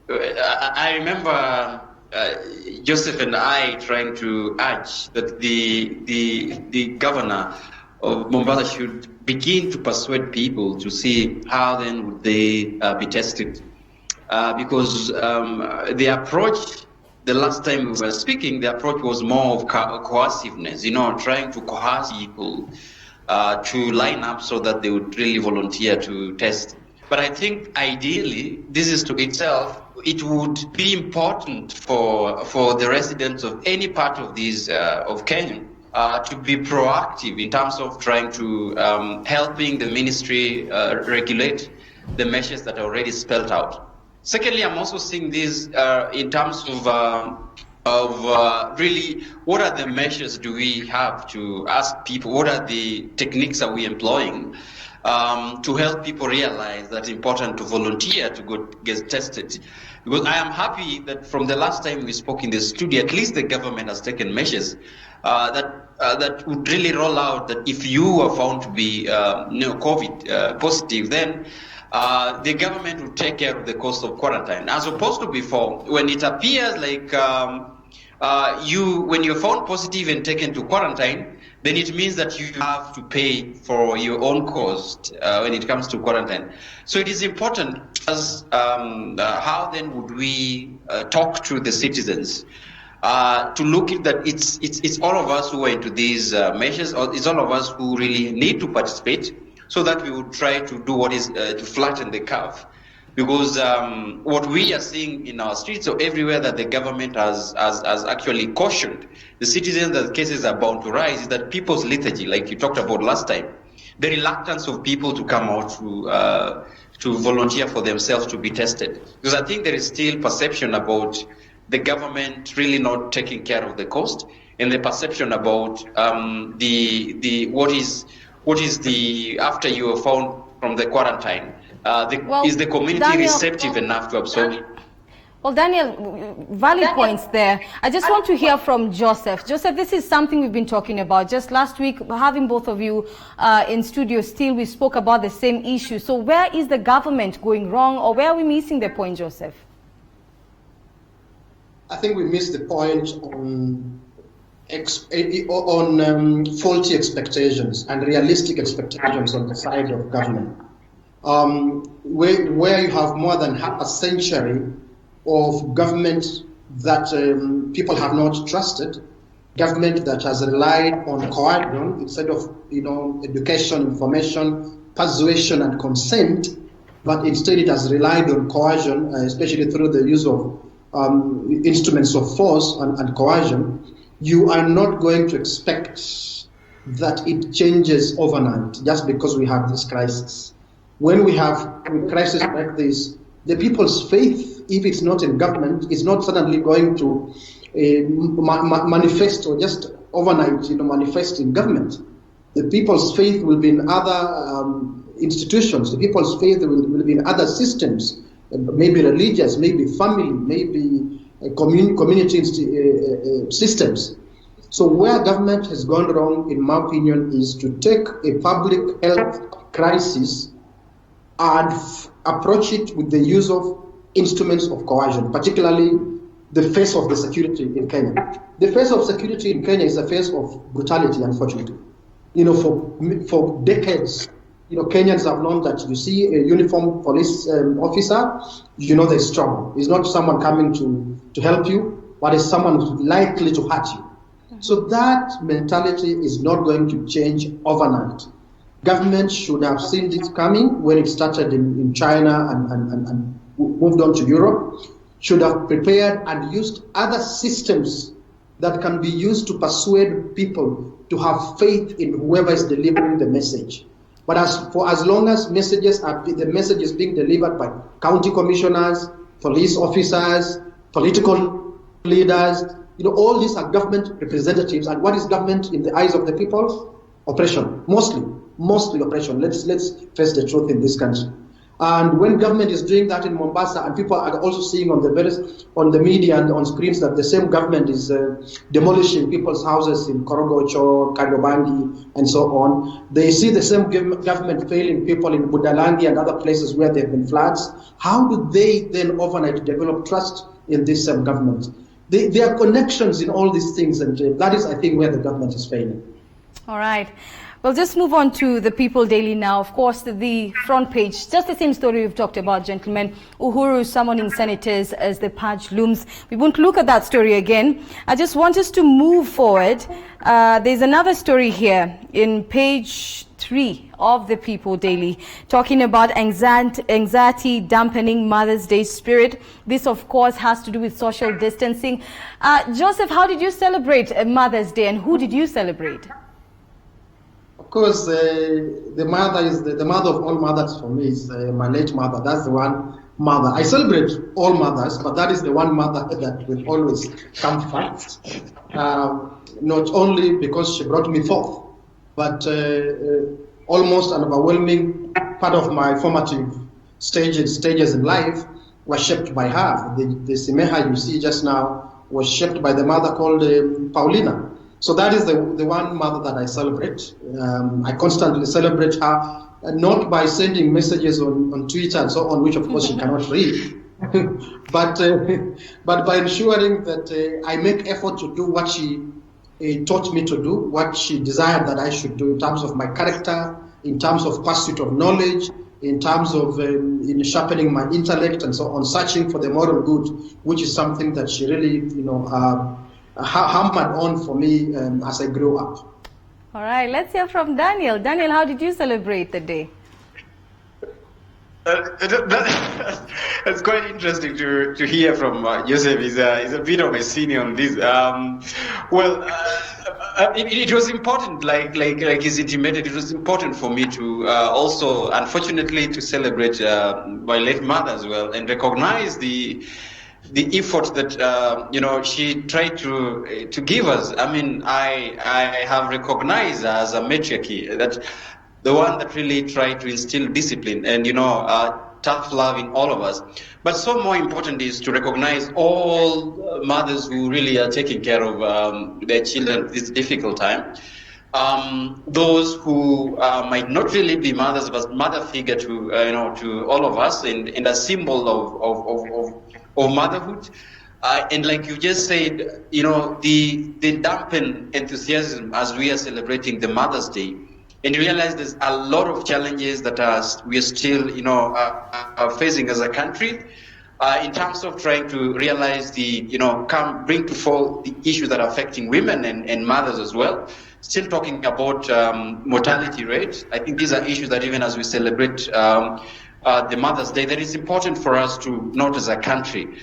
I remember Joseph and I trying to urge that the governor of Mombasa should begin to persuade people to see how then would they be tested. Because the approach, the last time we were speaking, the approach was more of coerciveness, trying to coerce people to line up so that they would really volunteer to test. But I think ideally, this is to itself, it would be important for the residents of any part of these of Kenya to be proactive in terms of trying to helping the ministry regulate the measures that are already spelled out. Secondly, I'm also seeing this in terms of really what are the measures do we have to ask people, what are the techniques are we employing to help people realize that it's important to volunteer to go get tested. Because I am happy that from the last time we spoke in the studio, at least the government has taken measures that would really roll out that if you are found to be COVID positive, then the government will take care of the cost of quarantine, as opposed to before, when it appears like when you're found positive and taken to quarantine, then it means that you have to pay for your own cost when it comes to quarantine. So it is important as how then would we talk to the citizens to look at that it's all of us who are into these measures, or it's all of us who really need to participate, so that we would try to do what is to flatten the curve. Because what we are seeing in our streets or everywhere that the government has actually cautioned the citizens that cases are bound to rise is that people's lethargy, like you talked about last time, the reluctance of people to come out to volunteer for themselves to be tested. Because I think there is still perception about the government really not taking care of the cost, and the perception about what is the after you are found from the quarantine. Is the community Daniel, receptive enough to absorb it? Well, Daniel, valid points there. I just want to hear from Joseph. Joseph, this is something we've been talking about. Just last week, having both of you in studio still, we spoke about the same issue. So where is the government going wrong, or where are we missing the point, Joseph? I think we missed the point on faulty expectations and realistic expectations on the side of government. Where you have more than half a century of government that people have not trusted, government that has relied on coercion instead of education, information, persuasion, and consent, but instead it has relied on coercion, especially through the use of instruments of force and coercion. You are not going to expect that it changes overnight just because we have this crisis. When we have a crisis like this, the people's faith, if it's not in government, is not suddenly going to manifest or just overnight, manifest in government. The people's faith will be in other institutions. The people's faith will be in other systems, maybe religious, maybe family, maybe community systems. So where government has gone wrong, in my opinion, is to take a public health crisis and approach it with the use of instruments of coercion, particularly the face of the security in Kenya. The face of security in Kenya is a face of brutality, unfortunately. For decades, Kenyans have known that you see a uniformed police officer, there's trouble. It's not someone coming to help you, but it's someone who's likely to hurt you. So that mentality is not going to change overnight. Government should have seen this coming when it started in China and moved on to Europe, should have prepared and used other systems that can be used to persuade people to have faith in whoever is delivering the message. But as long as the message is being delivered by county commissioners, police officers, political leaders, all these are government representatives. And what is government in the eyes of the people? Oppression, mostly oppression. Let's face the truth in this country. And when government is doing that in Mombasa, and people are also seeing on the media and on screens that the same government is demolishing people's houses in Korogocho, Kariobangi, and so on, they see the same government failing people in Budalangi and other places where there have been floods. How do they then overnight develop trust in this same government? There are connections in all these things, and that is, I think, where the government is failing. All right. We'll just move on to the People Daily now. Of course, the front page, just the same story we've talked about, gentlemen. Uhuru summoning senators as the purge looms. We won't look at that story again. I just want us to move forward. There's another story here in page 3 of the People Daily, talking about anxiety dampening Mother's Day spirit. This, of course, has to do with social distancing. Joseph, how did you celebrate Mother's Day, and who did you celebrate? Of course, the mother is the mother of all mothers for me is my late mother. That's the one mother. I celebrate all mothers, but that is the one mother that will always come first. Not only because she brought me forth, but almost an overwhelming part of my formative stages in life was shaped by her. The Simeha you see just now was shaped by the mother called Paulina. So that is the one mother that I celebrate. I constantly celebrate her not by sending messages on Twitter and so on, which of course she cannot read, but by ensuring that I make effort to do what she taught me to do, what she desired that I should do in terms of my character, in terms of pursuit of knowledge, in terms of in sharpening my intellect and so on, searching for the moral good, which is something that she really, hammered on for me as I grew up. All right, let's hear from Daniel. Daniel, how did you celebrate the day? It's quite interesting to hear from Joseph. He's a bit of a senior on this. It was important, like he's intimated, it was important for me to also, unfortunately, to celebrate my late mother as well and recognize the effort that she tried to give us. I mean, I have recognized her as a matriarchy, that the one that really tried to instill discipline and tough love in all of us. But so more important is to recognize all mothers who really are taking care of their children at this difficult time. Those who might not really be mothers, but mother figure to all of us, and a symbol of motherhood. And like you just said, the dampened enthusiasm as we are celebrating the Mother's Day, and realize there's a lot of challenges that we are still, facing as a country, in terms of trying to realize bring to fore the issues that are affecting women and mothers as well. Still talking about mortality rate. I think these are issues that even as we celebrate the Mother's Day, that is important for us to note as a country.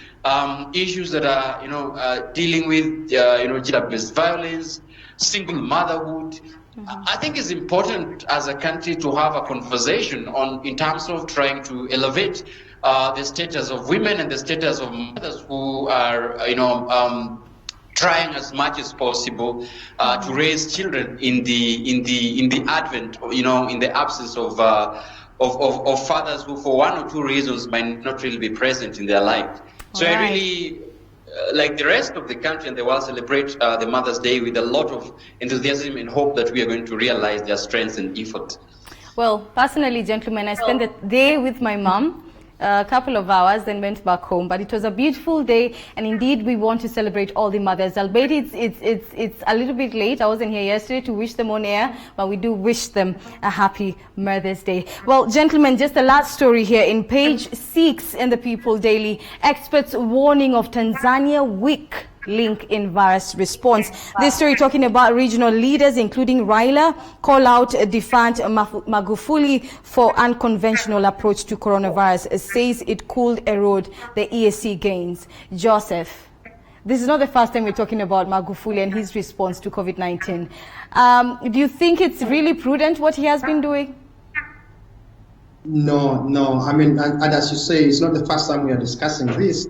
Issues that are dealing with gender-based violence, single motherhood. I think it's important as a country to have a conversation in terms of trying to elevate the status of women and the status of mothers who are, trying as much as possible to raise children in the advent, in the absence of fathers who, for one or two reasons, might not really be present in their life. So I really, like the rest of the country and the world, celebrate the Mother's Day with a lot of enthusiasm and hope that we are going to realize their strengths and effort. Well, personally, gentlemen, I spent the day with my mom, a couple of hours, then went back home. But it was a beautiful day, and indeed we want to celebrate all the mothers. Albeit it's a little bit late. I wasn't here yesterday to wish them on air, but we do wish them a happy Mother's Day. Well, gentlemen, just the last story here in page 6 in the People Daily. Experts warning of Tanzania weak link in virus response. This story talking about regional leaders, including Raila, call out defiant Magufuli for unconventional approach to coronavirus, says it could erode the EAC gains. Joseph, this is not the first time we're talking about Magufuli and his response to COVID-19. Do you think it's really prudent what he has been doing? No. I mean, and as you say, it's not the first time we are discussing this.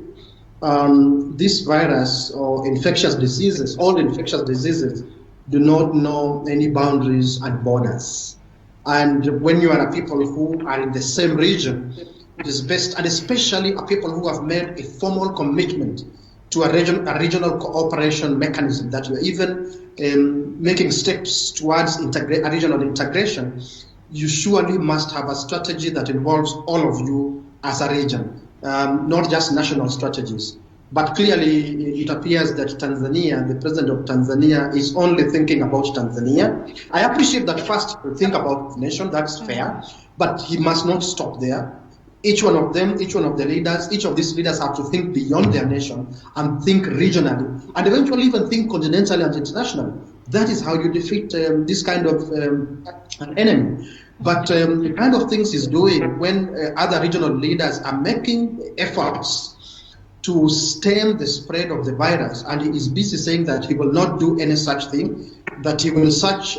This virus or infectious diseases, all infectious diseases do not know any boundaries and borders. And when you are a people who are in the same region, it is best, and especially a people who have made a formal commitment to a regional cooperation mechanism, that you are even making steps towards a regional integration, you surely must have a strategy that involves all of you as a region. Not just national strategies. But clearly, it appears that Tanzania, the president of Tanzania, is only thinking about Tanzania. I appreciate that first think about the nation, that's fair, but he must not stop there. Each one of them, each one of the leaders, each of these leaders have to think beyond their nation and think regionally, and eventually even think continentally and internationally. That is how you defeat this kind of an enemy. But the kind of things he's doing when other regional leaders are making efforts to stem the spread of the virus, and he is busy saying that he will not do any such thing, that he will search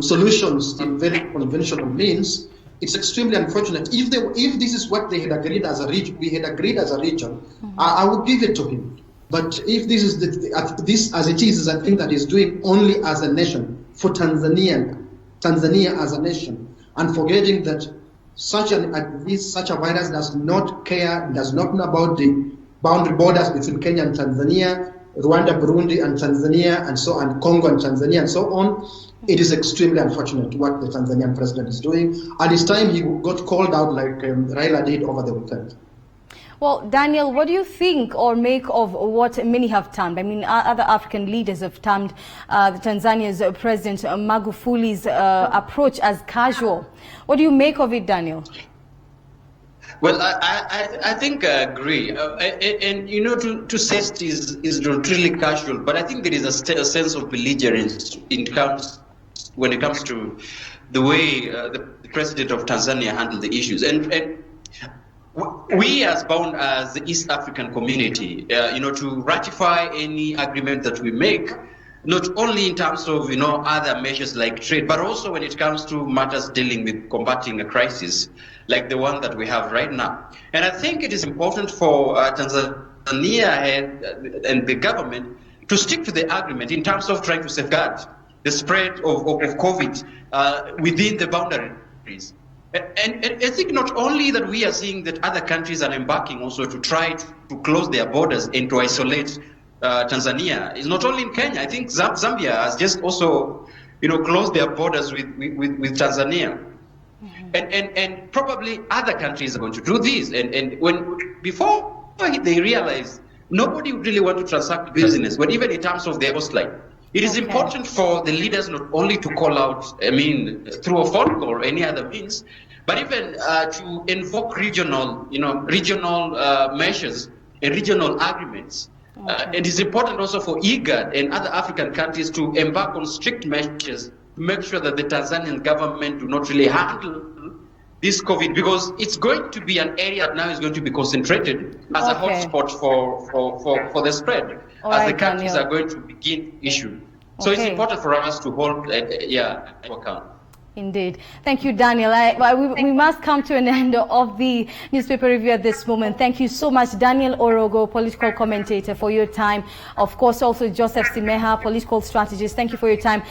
solutions in very conventional means, it's extremely unfortunate. If this is what they had agreed as a region, I would give it to him. But if this is this as it is a thing that he's doing only as a nation, for Tanzania as a nation, and forgetting that such a virus does not care, does not know about the boundary borders between Kenya and Tanzania, Rwanda, Burundi and Tanzania, and so on, Congo and Tanzania and so on. It is extremely unfortunate what the Tanzanian president is doing. And it's time he got called out like Raila did over the weekend. Well, Daniel, what do you think or make of what many have termed? I mean, other African leaders have termed Tanzania's President Magufuli's approach as casual. What do you make of it, Daniel? Well, I think I agree. And you know, to say it is not really casual, but I think there is a sense of belligerence when it comes to the way the president of Tanzania handled the issues. And we as bound as the East African community, to ratify any agreement that we make, not only in terms of, other measures like trade, but also when it comes to matters dealing with combating a crisis like the one that we have right now. And I think it is important for Tanzania and the government to stick to the agreement in terms of trying to safeguard the spread of COVID within the boundaries. And I think not only that we are seeing that other countries are embarking also to try to close their borders and to isolate Tanzania. It's not only in Kenya. I think Zambia has just also, closed their borders with Tanzania. And probably other countries are going to do this. And before they realize nobody would really want to transact business, but even in terms of their coastline. It is important for the leaders not only to call out, through a phone call or any other means, but even to invoke regional measures and regional agreements. It is important also for IGAD and other African countries to embark on strict measures to make sure that the Tanzanian government do not really handle this COVID, because it's going to be an area that now is going to be concentrated as a hotspot for the spread, as the countries are going to begin issue. So it's important for us to hold to account. Indeed. Thank you, Daniel. We must come to an end of the newspaper review at this moment. Thank you so much, Daniel Orogo, political commentator, for your time. Of course, also Joseph Simeha, political strategist. Thank you for your time.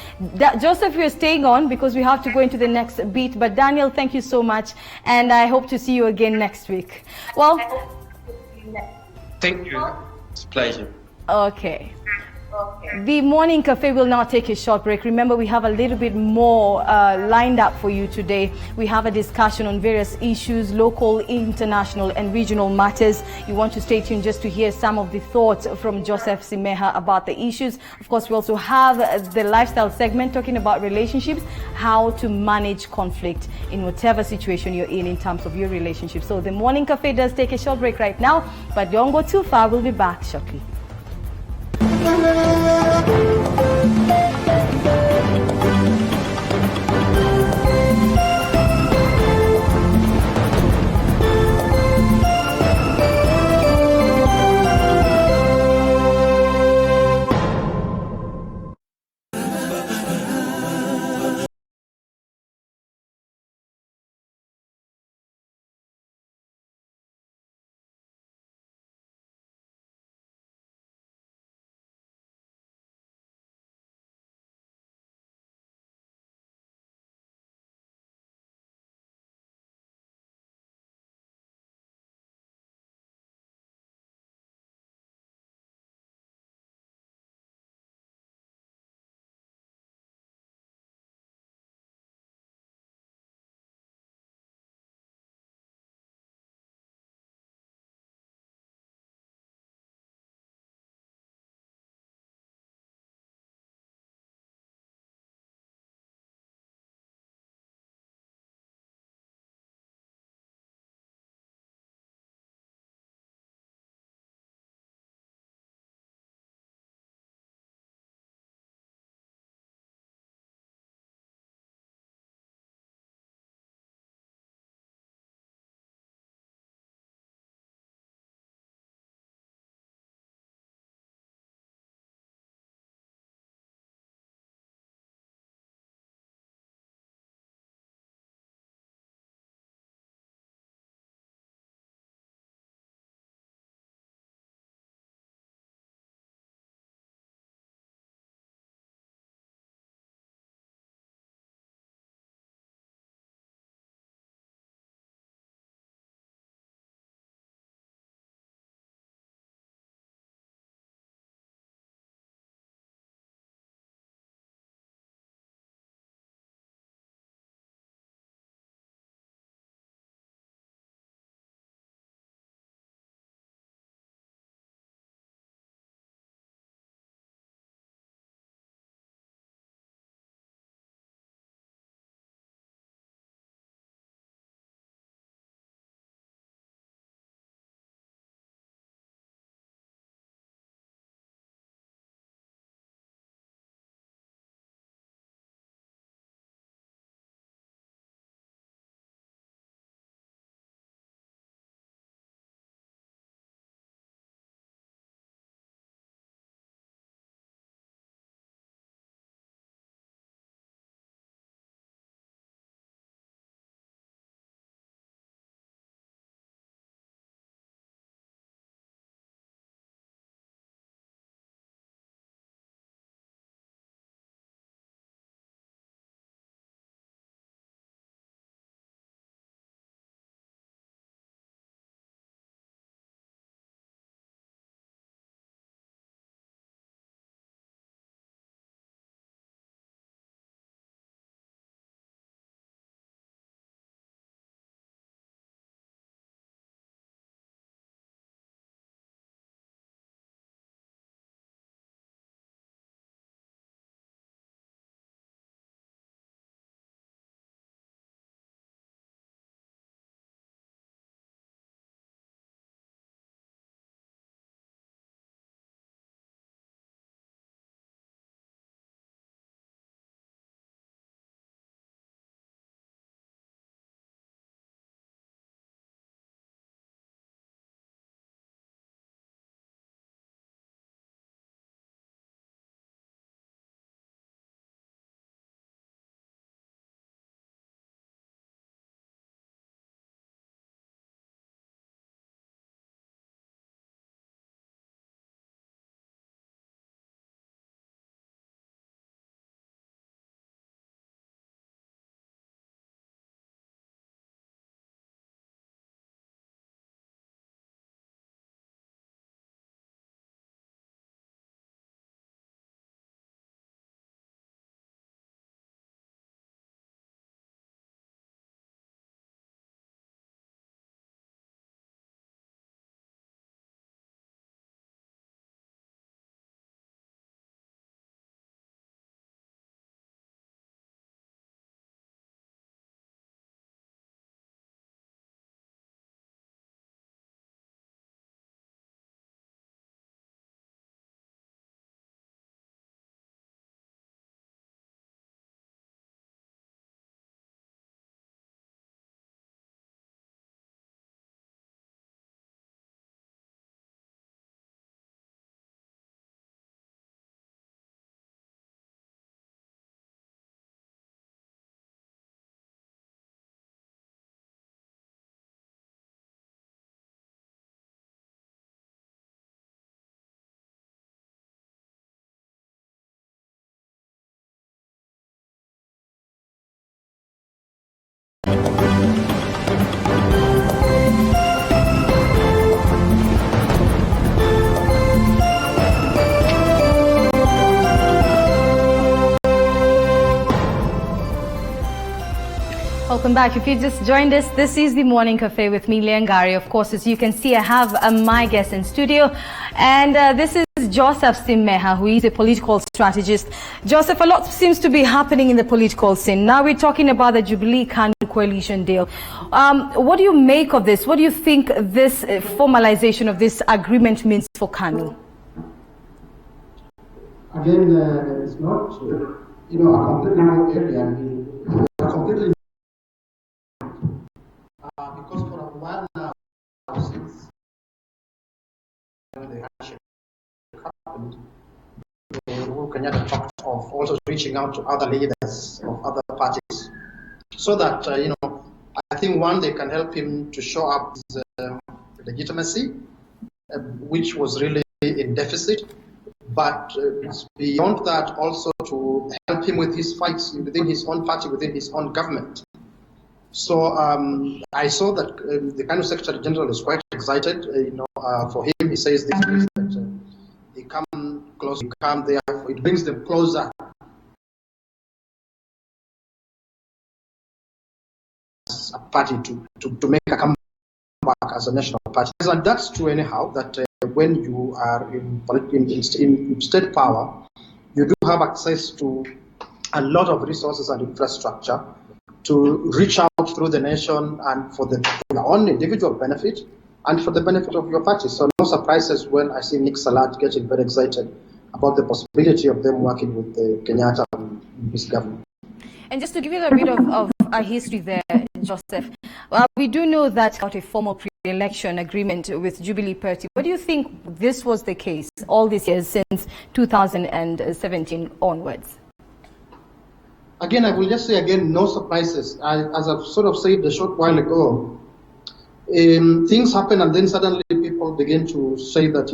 Joseph, you're staying on because we have to go into the next beat. But Daniel, thank you so much. And I hope to see you again next week. Well, thank you. It's a pleasure. Okay. The Morning Cafe will now take a short break. Remember, we have a little bit more lined up for you today. We have a discussion on various issues, local, international, and regional matters. You want to stay tuned just to hear some of the thoughts from Joseph Simeha about the issues. Of course, we also have the lifestyle segment talking about relationships, how to manage conflict in whatever situation you're in terms of your relationship. So the Morning Cafe does take a short break right now, but don't go too far. We'll be back shortly. Welcome back. If you just joined us, this is the Morning Cafe with me, Leangari. Of course, as you can see, I have my guest in studio, and this is Joseph Simmeha, who is a political strategist. Joseph, a lot seems to be happening in the political scene. Now we're talking about the Jubilee KANU coalition deal. What do you make of this? What do you think this formalization of this agreement means for KANU? Again, it's not, a completely new area. Completely because for a while now, since the handshake happened, Uhuru Kenyatta talked of also reaching out to other leaders of other parties, so that I think they can help him to show up his legitimacy, which was really in deficit. But beyond that, also to help him with his fights within his own party, within his own government. So I saw that the KANU Secretary General is quite excited. For him, he says this that they come close, they come there. It brings them closer as a party to make a comeback as a national party. And that's true anyhow. That when you are in state power, you do have access to a lot of resources and infrastructure to reach out through the nation and for your own individual benefit and for the benefit of your party. So no surprises when I see Nick Salat getting very excited about the possibility of them working with the Kenyatta and his government. And just to give you a bit of a history there, Joseph, we do know that about a formal pre-election agreement with Jubilee Party. What do you think this was the case all these years since 2017 onwards? Again, I will just say again, no surprises. As I've sort of said a short while ago, things happen and then suddenly people begin to say that,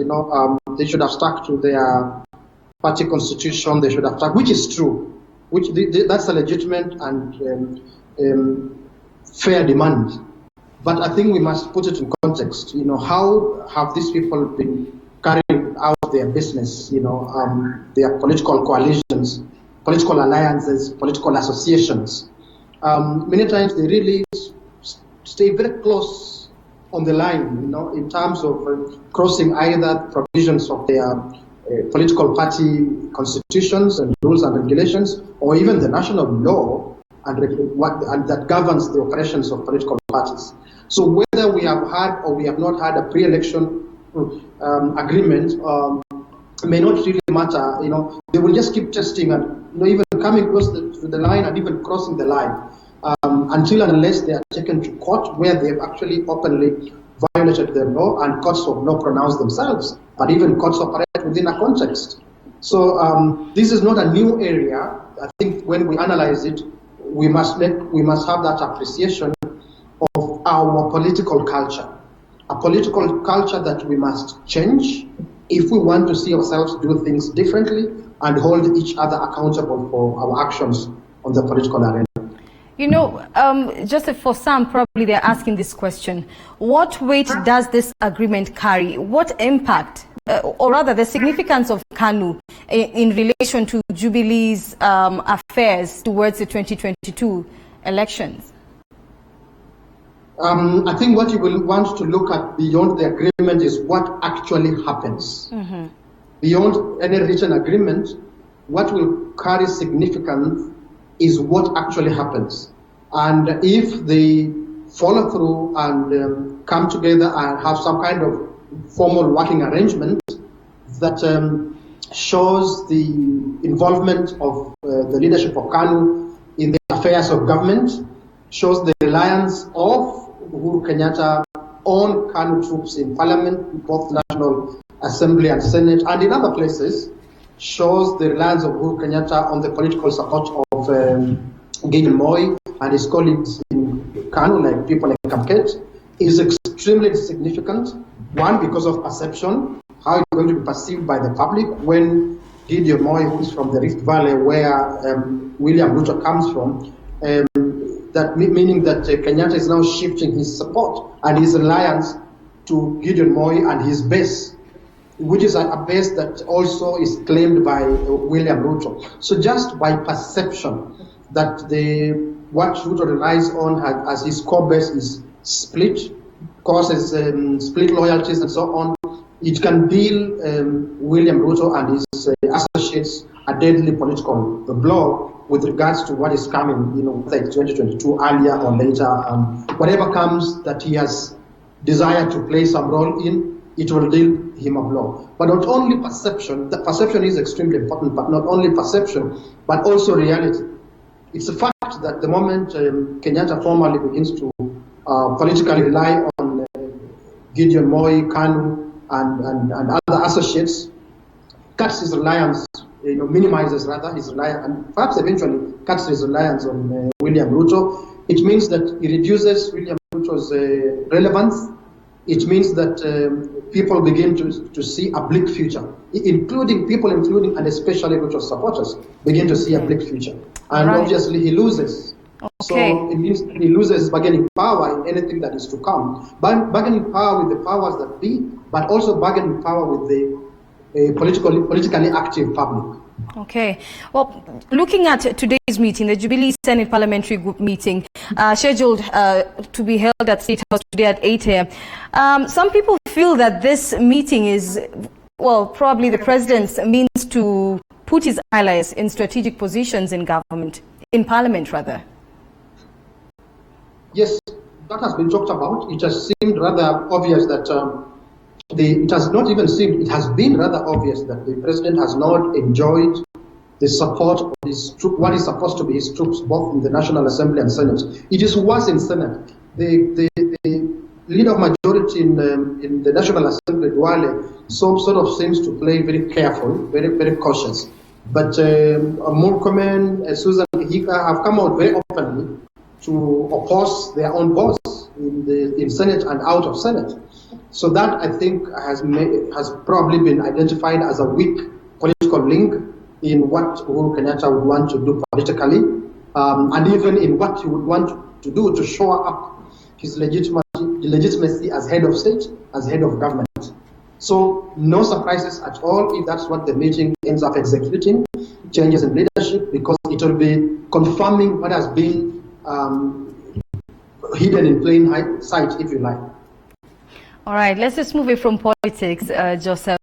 they should have stuck to their party constitution, they should have stuck, which is true, that's a legitimate and fair demand. But I think we must put it in context. How have these people been carrying out their business, their political coalitions, political alliances, political associations? Many times they really stay very close on the line, in terms of crossing either provisions of their political party constitutions and rules and regulations, or even the national law and that governs the operations of political parties. So whether we have had or we have not had a pre-election agreement may not really matter. They will just keep testing and even coming close to the line and even crossing the line until and unless they are taken to court, where they have actually openly violated the law, and courts of law pronounce themselves, but even courts operate within a context. So this is not a new area. I think when we analyze it, we must have that appreciation of our political culture, a political culture that we must change if we want to see ourselves do things differently and hold each other accountable for our actions on the political arena. Joseph, for some, probably they're asking this question. What weight does this agreement carry? What impact, or rather the significance of KANU in relation to Jubilee's affairs towards the 2022 elections? I think what you will want to look at beyond the agreement is what actually happens. Mm-hmm. Beyond any written agreement, what will carry significance is what actually happens. And if they follow through and come together and have some kind of formal working arrangement that shows the involvement of the leadership of KANU in the affairs of government, shows the reliance of Uhuru Kenyatta on KANU troops in Parliament, both National Assembly and Senate, and in other places, shows the reliance of Uhuru Kenyatta on the political support of Gideon Moi and his colleagues in KANU, like people like Kamket, is extremely significant. One, because of perception, how it's going to be perceived by the public when Gideon Moi, who is from the Rift Valley, where William Ruto comes from, meaning that Kenyatta is now shifting his support and his reliance to Gideon Moi and his base, which is a base that also is claimed by William Ruto. So just by perception that the what Ruto relies on as his core base is split causes, split loyalties and so on. It can deal William Ruto and his associates a deadly political blow with regards to what is coming, whether it's 2022 earlier or later. Whatever comes that he has desired to play some role in, it will deal him a blow. But not only perception, the perception is extremely important, but not only perception, but also reality. It's a fact that the moment Kenyatta formally begins to politically rely on Gideon Moi, Kanu, and other associates, cuts his reliance, minimizes rather his reliance, and perhaps eventually cuts his reliance on William Ruto. It means that he reduces William Ruto's relevance. It means that people begin to see a bleak future, including and especially Ruto's supporters begin to see a bleak future. And obviously he loses. Okay. So it means he loses bargaining power in anything that is to come. Bargaining power with the powers that be, but also bargaining power with the politically active public. Okay. Well, looking at today's meeting, the Jubilee Senate Parliamentary Group meeting, scheduled to be held at State House today at 8 a.m. Some people feel that this meeting is, well, probably the president's means to put his allies in strategic positions in government, in parliament rather. Yes, that has been talked about. It has seemed rather obvious that it has not even seemed, it has been rather obvious that the president has not enjoyed the support of his troops, what is supposed to be his troops, both in the National Assembly and Senate. It is worse in Senate. The leader of majority in the National Assembly, Duale, sort of seems to play very careful, very cautious. But Murkomen, Susan Hika have come out very openly to oppose their own boss in Senate and out of Senate. So that, I think, has probably been identified as a weak political link in what Uhuru Kenyatta would want to do politically, and even in what he would want to do to shore up his legitimacy as head of state, as head of government. So no surprises at all if that's what the meeting ends up executing, changes in leadership, because it will be confirming what has been hidden in plain sight, if you like. All right, let's just move away from politics, Joseph.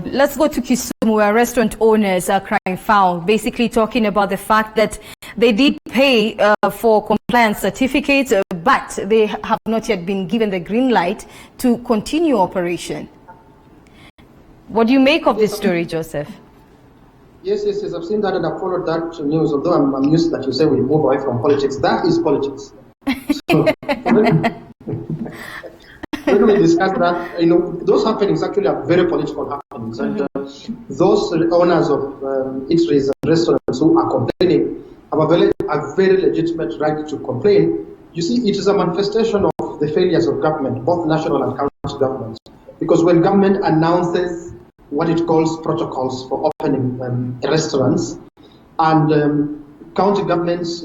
Let's go to Kisumu, where restaurant owners are crying foul, basically talking about the fact that they did pay for compliance certificates, but they have not yet been given the green light to continue operation. What do you make of this story, Joseph? Yes, I've seen that and I've followed that news, although I'm used that you say we move away from politics. That is politics. So, when we discuss that, those happenings actually are very political happenings. And those owners of eateries and restaurants who are complaining have a very legitimate right to complain. You see, it is a manifestation of the failures of government, both national and county governments. Because when government announces what it calls protocols for opening restaurants, and county governments,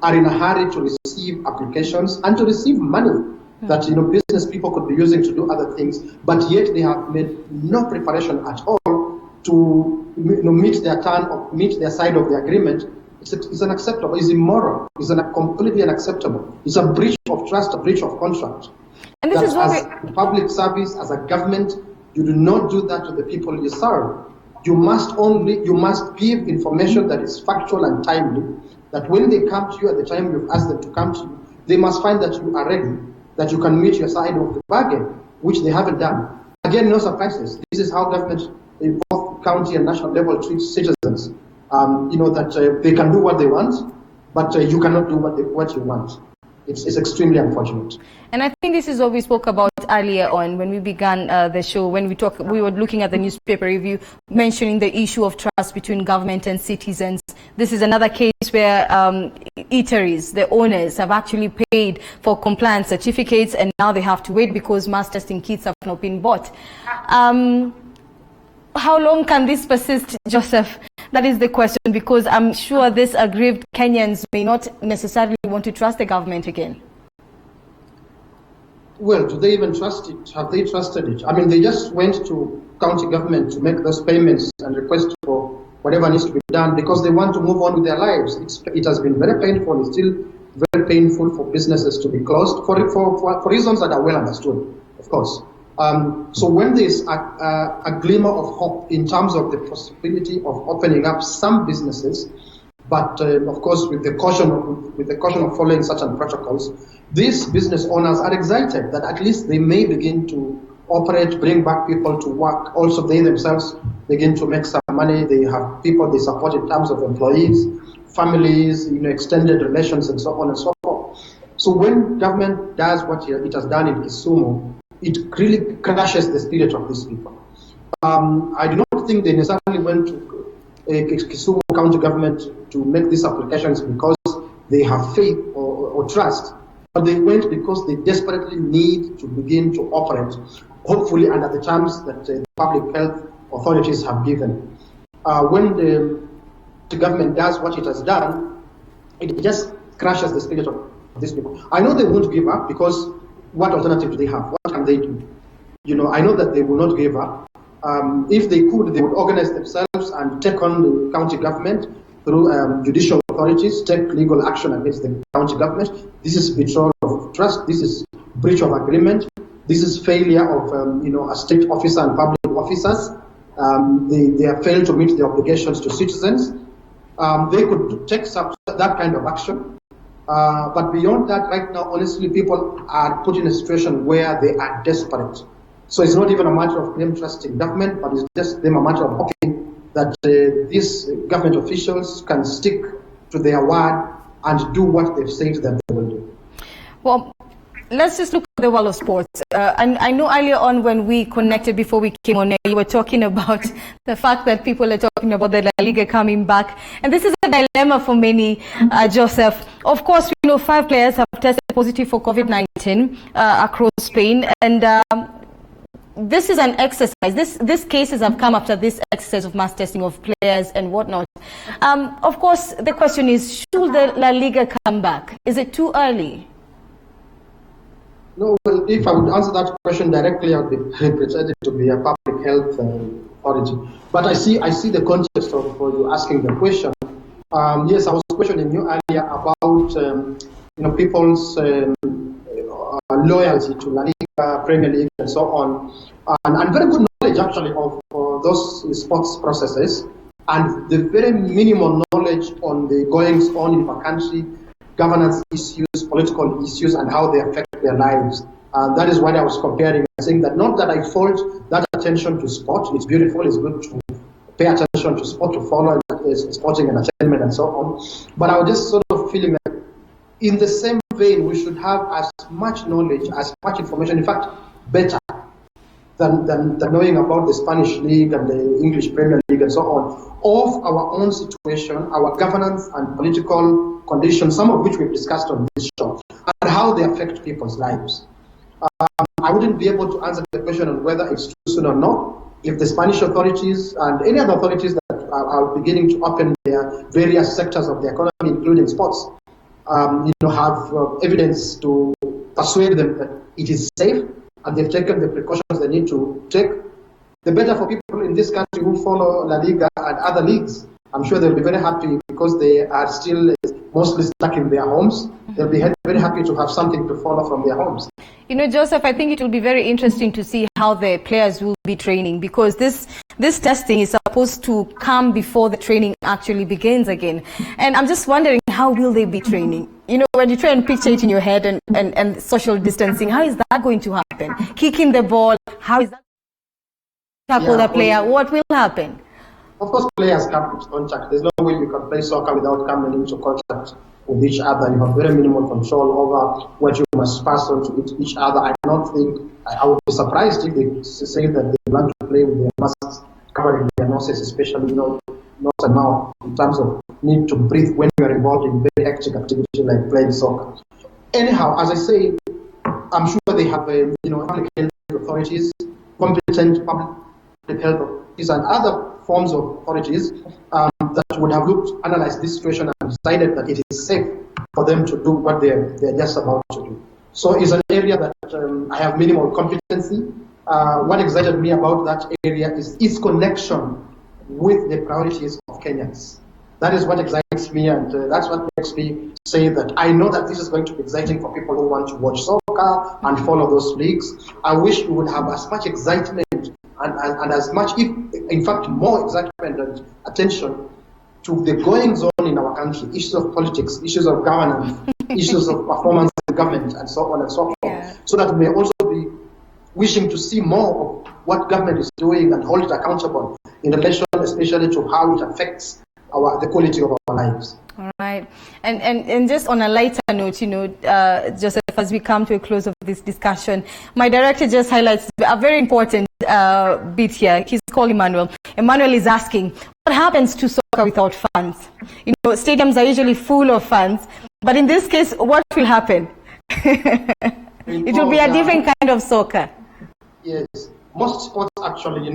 are in a hurry to receive applications and to receive money that business people could be using to do other things, but yet they have made no preparation at all to meet their turn or meet their side of the agreement. It's unacceptable. It's immoral. It's completely unacceptable. It's a breach of trust, a breach of contract. And this is as a public service, as a government, you do not do that to the people you serve. You must give information that is factual and timely, that when they come to you at the time you've asked them to come to you, they must find that you are ready, that you can meet your side of the bargain, which they haven't done. Again, no surprises. This is how government in both county and national level treats citizens. That they can do what they want, but you cannot do what you want. It's extremely unfortunate. And I think this is what we spoke about earlier on when we began the show, when we were looking at the newspaper review, mentioning the issue of trust between government and citizens. This is another case where eateries, the owners, have actually paid for compliance certificates, and now they have to wait because mass testing kits have not been bought. How long can this persist, Joseph? That is the question, because I'm sure these aggrieved Kenyans may not necessarily want to trust the government again. Well, do they even trust it? Have they trusted it? I mean, they just went to county government to make those payments and request for whatever needs to be done because they want to move on with their lives. It has been very painful. It's still painful for businesses to be closed for reasons that are well understood, of course. So when there's a glimmer of hope in terms of the possibility of opening up some businesses, but of course with the caution of following certain protocols, these business owners are excited that at least they may begin to operate, bring back people to work. Also, they themselves begin to make some money. They have people they support in terms of employees, families, extended relations, and so on and so forth. So when government does what it has done in Kisumu, it really crushes the spirit of these people. I do not think they necessarily went to Kisumu County government to make these applications because they have faith or trust, but they went because they desperately need to begin to operate, hopefully under the terms that the public health authorities have given. When the government does what it has done, it just crushes the spirit of these people. I know they won't give up because what alternative do they have? What can they do? I know that they will not give up. If they could, they would organize themselves and take on the county government through judicial authorities, take legal action against the county government. This is betrayal of trust. This is breach of agreement. This is failure of a state officer and public officers. They have failed to meet their obligations to citizens. They could take that kind of action. But beyond that, right now, honestly, people are put in a situation where they are desperate. So it's not even a matter of them trusting government, but it's just them a matter of hoping that these government officials can stick to their word and do what they've said that they will do. Well, let's just look at the world of sports. And I know earlier on when we connected before we came on air, you were talking about the fact that people are talking about the La Liga coming back. And this is a dilemma for many, Joseph. Of course, 5 players have tested positive for COVID-19 across Spain. And this is an exercise. These cases have come after this exercise of mass testing of players and whatnot. Of course, the question is, should the La Liga come back? Is it too early? No, well, if I would answer that question directly, I would be pretending to be a public health authority. But I see the context of you asking the question. Yes, I was questioning you earlier about people's loyalty to La Liga, Premier League, and so on, and very good knowledge actually of those sports processes, and the very minimal knowledge on the goings on in the country, governance issues, political issues, and how they affect their lives. That is what I was comparing, saying that not that I fault that attention to sport. It's beautiful, it's good to pay attention to sport, to follow sporting entertainment and so on. But I was just sort of feeling that in the same vein, we should have as much knowledge, as much information, in fact, better than knowing about the Spanish League and the English Premier League and so on, of our own situation, our governance and political conditions, some of which we've discussed on this show, and how they affect people's lives. I wouldn't be able to answer the question on whether it's too soon or not. If the Spanish authorities and any other authorities that are beginning to open their various sectors of the economy, including sports, have evidence to persuade them that it is safe and they've taken the precautions they need to take, the better for people in this country who follow La Liga and other leagues. I'm sure they'll be very happy because they are still mostly stuck in their homes. They'll be very happy to have something to follow from their homes. Joseph, I think it will be very interesting to see how the players will be training, because this testing is supposed to come before the training actually begins again. And I'm just wondering, how will they be training? When you try and picture it in your head and social distancing, how is that going to happen? Kicking the ball, how is that going to tackle the player? What will happen? Of course, players come into contact. There's no way you can play soccer without coming into contact with each other. You have very minimal control over what you must pass on to each other. I don't think, I would be surprised if they say that they want to play with their masks covering their noses, especially nose and mouth, in terms of need to breathe when you are involved in very hectic activity like playing soccer. Anyhow, as I say, I'm sure they have public health authorities, competent public health authorities, and other forms of authorities that would have analyzed this situation and decided that it is safe for them to do what they're just about to do. So it's an area that I have minimal competency. What excited me about that area is its connection with the priorities of Kenyans. That is what excites me, and that's what makes me say that I know that this is going to be exciting for people who want to watch soccer and follow those leagues. I wish we would have as much excitement and as much, if in fact more excitement and attention to the goings on in our country, issues of politics, issues of governance, issues of performance in government, and so on and so forth, so that we may also be wishing to see more of what government is doing and hold it accountable in relation especially to how it affects the quality of our lives. All right. And just on a lighter note, Joseph, as we come to a close of this discussion, my director just highlights a very important bit here. He's called Emmanuel. Emmanuel is asking, what happens to soccer without fans? Stadiums are usually full of fans, but in this case, what will happen? It will be a different kind of soccer. Yes. Most sports actually,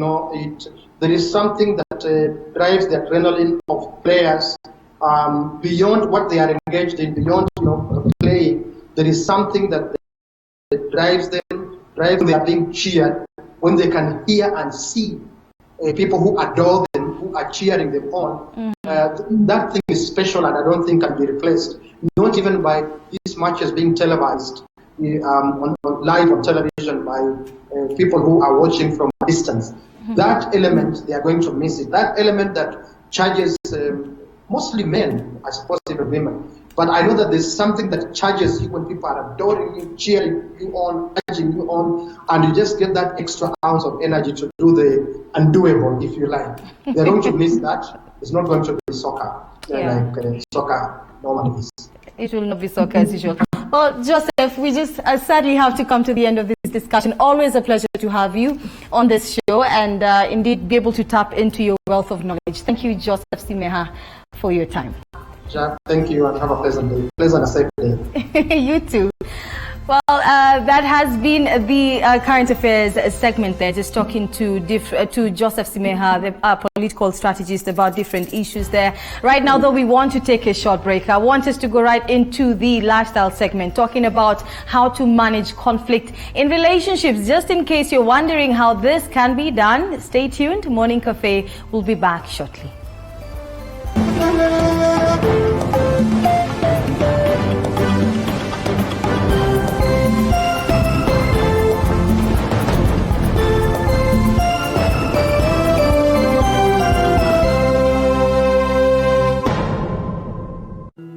there is something that drives the adrenaline of players beyond what they are engaged in, beyond playing. There is something that drives them when they are being cheered, when they can hear and see people who adore them, who are cheering them on. That thing is special, and I don't think can be replaced, not even by these matches being televised live on television by people who are watching from a distance. That element, they are going to miss it. That element that charges mostly men, I suppose even women. But I know that there's something that charges you when people are adoring you, cheering you on, urging you on, and you just get that extra ounce of energy to do the undoable, if you like. They're going to miss that. It's not going to be soccer, like soccer normally is. It will not be soccer as usual. Well, Joseph, we just sadly have to come to the end of this discussion. Always a pleasure to have you on this show and indeed be able to tap into your wealth of knowledge. Thank you, Joseph Simeha, for your time. Jack, thank you, and have a pleasant day. Pleasant and safe day. You too. Well, that has been the current affairs segment there, just talking to Joseph Simeha, the political strategist, about different issues there. Right now, though, we want to take a short break. I want us to go right into the lifestyle segment, talking about how to manage conflict in relationships. Just in case you're wondering how this can be done, stay tuned. Morning Cafe will be back shortly.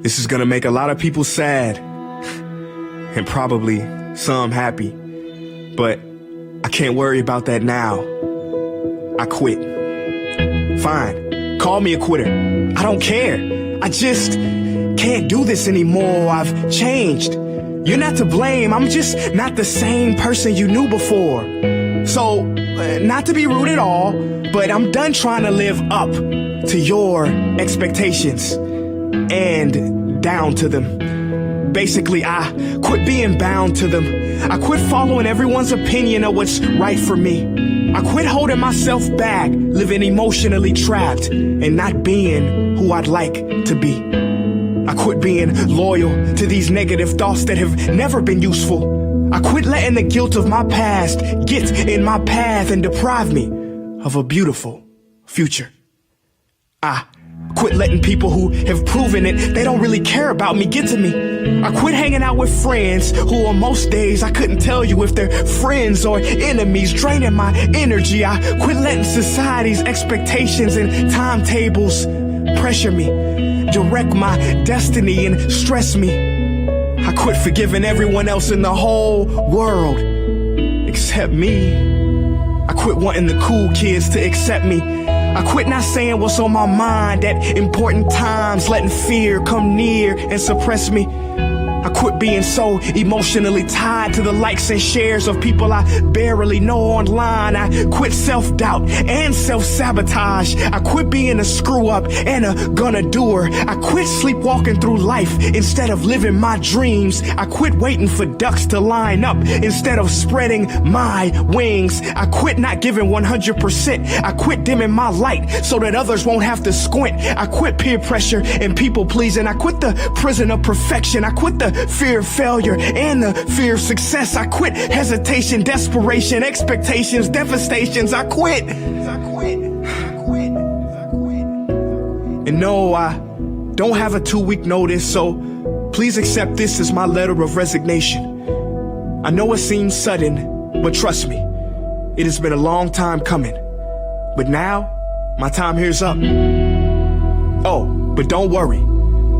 This is gonna make a lot of people sad, and probably some happy, but I can't worry about that now. I quit. Fine, call me a quitter. I don't care. I just can't do this anymore. I've changed. You're not to blame. I'm just not the same person you knew before. So, not to be rude at all, but I'm done trying to live up to your expectations and down to them. Basically, I quit being bound to them. I quit following everyone's opinion of what's right for me. I quit holding myself back, living emotionally trapped, and not being who I'd like to be. I quit being loyal to these negative thoughts that have never been useful. I quit letting the guilt of my past get in my path and deprive me of a beautiful future. I quit letting people who have proven it they don't really care about me get to me. I quit hanging out with friends who on most days I couldn't tell you if they're friends or enemies, draining my energy. I quit letting society's expectations and timetables pressure me, direct my destiny and stress me. I quit forgiving everyone else in the whole world except me. I quit wanting the cool kids to accept me. I quit not saying what's on my mind at important times, letting fear come near and suppress me. I quit being so emotionally tied to the likes and shares of people I barely know online. I quit self-doubt and self-sabotage. I quit being a screw-up and a gonna-doer. I quit sleepwalking through life instead of living my dreams. I quit waiting for ducks to line up instead of spreading my wings. I quit not giving 100%. I quit dimming my light so that others won't have to squint. I quit peer pressure and people-pleasing. I quit the prison of perfection. I quit the fear of failure and the fear of success. I quit hesitation, desperation, expectations, devastations. I quit. And no, I don't have a 2-week notice, so please accept this as my letter of resignation. I know it seems sudden, but trust me, it has been a long time coming. But now, my time here's up. Oh, but don't worry.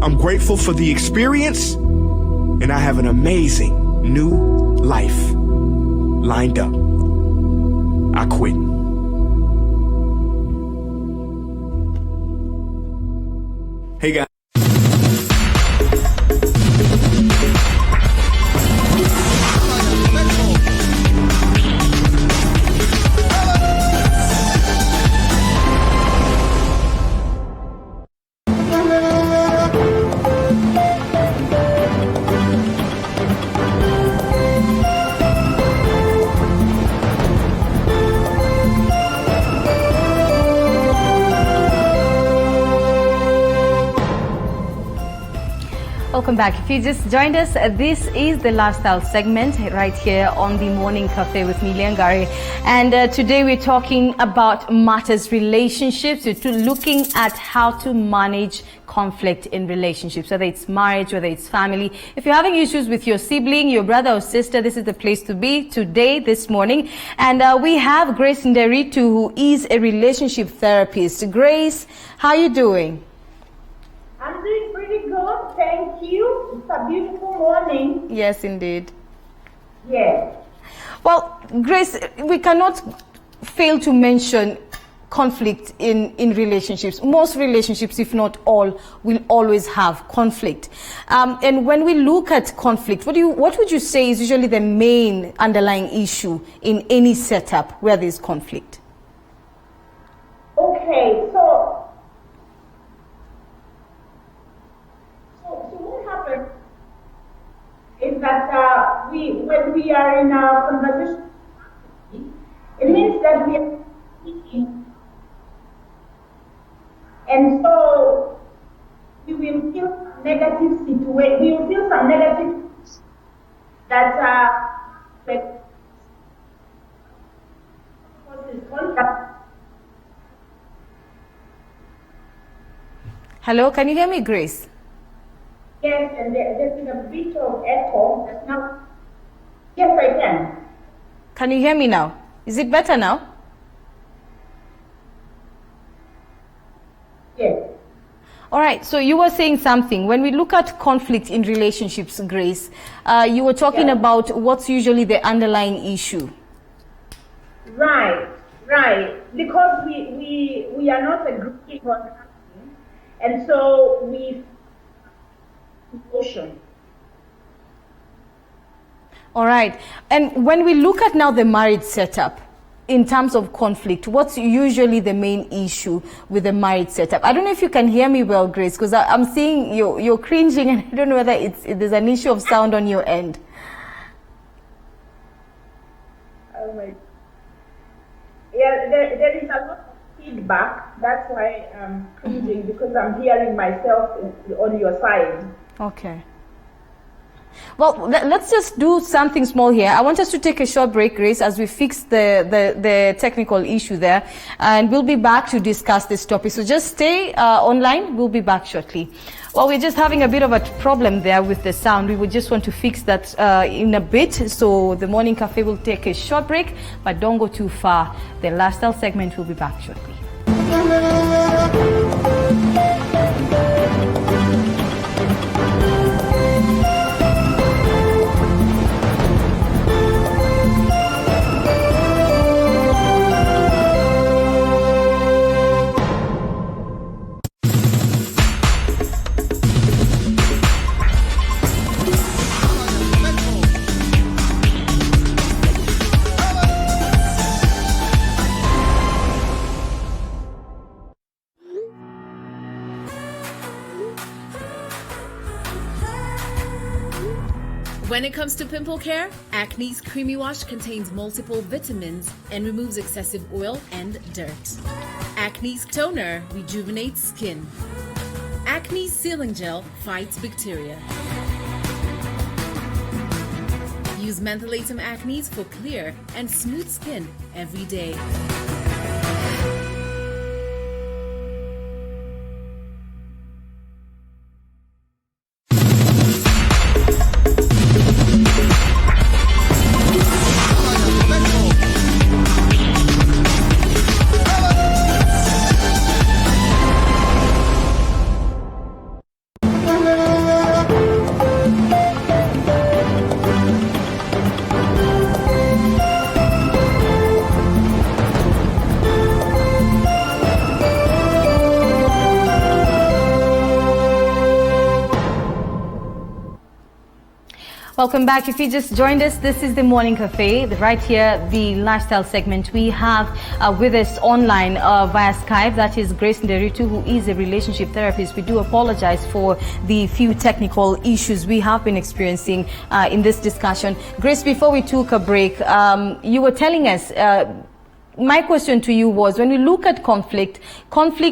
I'm grateful for the experience, and I have an amazing new life lined up. I quit. Hey guys. Welcome back. If you just joined us, this is the lifestyle segment right here on the Morning Cafe with me, Liangari. And today we're talking about matters relationships. We're looking at how to manage conflict in relationships, whether it's marriage, whether it's family. If you're having issues with your sibling, your brother or sister, this is the place to be today, this morning. And we have Grace Nderitu, who is a relationship therapist. Grace, how are you doing? I'm doing pretty good, thank you. It's a beautiful morning. Yes, indeed. Yes. Well, Grace, we cannot fail to mention conflict in relationships. Most relationships, if not all, will always have conflict. And when we look at conflict, what would you say is usually the main underlying issue in any setup where there's conflict? Okay, so what happens is that when we are in a conversation, it means that we are speaking, and so we will feel negative situation. We will feel some negative that causes conflict. Hello, can you hear me, Grace? Yes, and there's been a bit of echo just now. Yes, I can. Can you hear me now? Is it better now? Yes. All right, so you were saying something. When we look at conflict in relationships, Grace, you were talking about what's usually the underlying issue. Right. Because we are not agreeing on something, and so we emotion. All right. And when we look at now the marriage setup, in terms of conflict, what's usually the main issue with the marriage setup? I don't know if you can hear me well, Grace, because I'm seeing you're cringing, and I don't know whether there's an issue of sound on your end. Oh my. Yeah, there is a lot of feedback. That's why I'm cringing, because I'm hearing myself on your side. Okay. Well, let's just do something small here. I want us to take a short break, Grace, as we fix the technical issue there. And we'll be back to discuss this topic. So just stay online. We'll be back shortly. Well, we're just having a bit of a problem there with the sound. We would just want to fix that in a bit. So the Morning Cafe will take a short break, but don't go too far. The lifestyle segment will be back shortly. When it comes to pimple care, Acne's Creamy Wash contains multiple vitamins and removes excessive oil and dirt. Acne's Toner rejuvenates skin. Acne's Sealing Gel fights bacteria. Use Mentholatum Acne's for clear and smooth skin every day. Welcome back. If you just joined us, this is the Morning Cafe. Right here, the lifestyle segment. We have with us online via Skype, that is Grace Nderitu, who is a relationship therapist. We do apologize for the few technical issues we have been experiencing in this discussion. Grace, before we took a break, you were telling us, my question to you was, when we look at conflict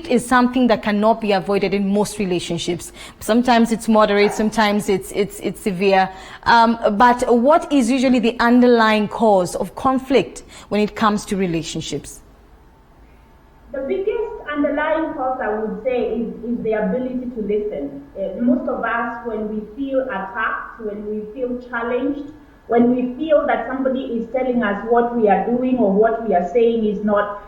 is something that cannot be avoided in most relationships. Sometimes it's moderate, sometimes it's severe. But what is usually the underlying cause of conflict when it comes to relationships? The biggest underlying cause, I would say, is the ability to listen. Most of us, when we feel attacked, when we feel challenged, when we feel that somebody is telling us what we are doing or what we are saying is not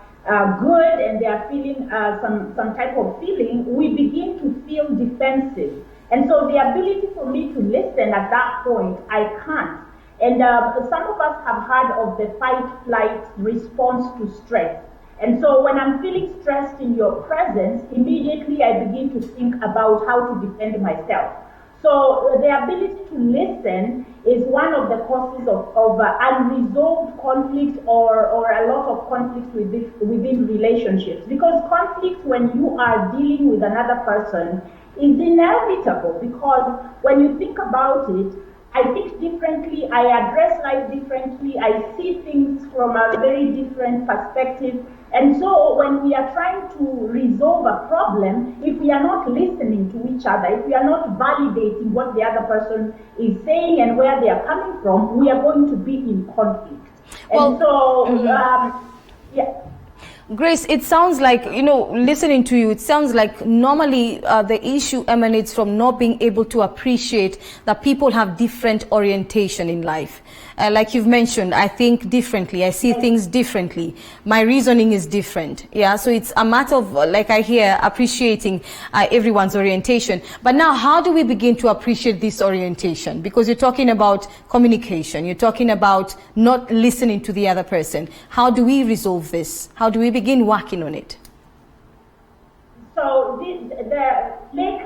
good, and they are feeling some type of feeling, we begin to feel defensive. And so the ability for me to listen at that point, I can't. And some of us have heard of the fight-flight response to stress. And so when I'm feeling stressed in your presence, immediately I begin to think about how to defend myself. So the ability to listen is one of the causes of unresolved conflict or a lot of conflict within relationships. Because conflict, when you are dealing with another person, is inevitable, because when you think about it, I think differently, I address life differently, I see things from a very different perspective. And so when we are trying to resolve a problem, if we are not listening to each other, if we are not validating what the other person is saying and where they are coming from, we are going to be in conflict. And Grace, it sounds like, listening to you, it sounds like normally the issue emanates from not being able to appreciate that people have different orientation in life. Like you've mentioned, I think differently, I see things differently, my reasoning is different. Yeah, so it's a matter of, like I hear, appreciating everyone's orientation. But now, how do we begin to appreciate this orientation? Because you're talking about communication, you're talking about not listening to the other person. How do we resolve this? How do we begin working on it? So make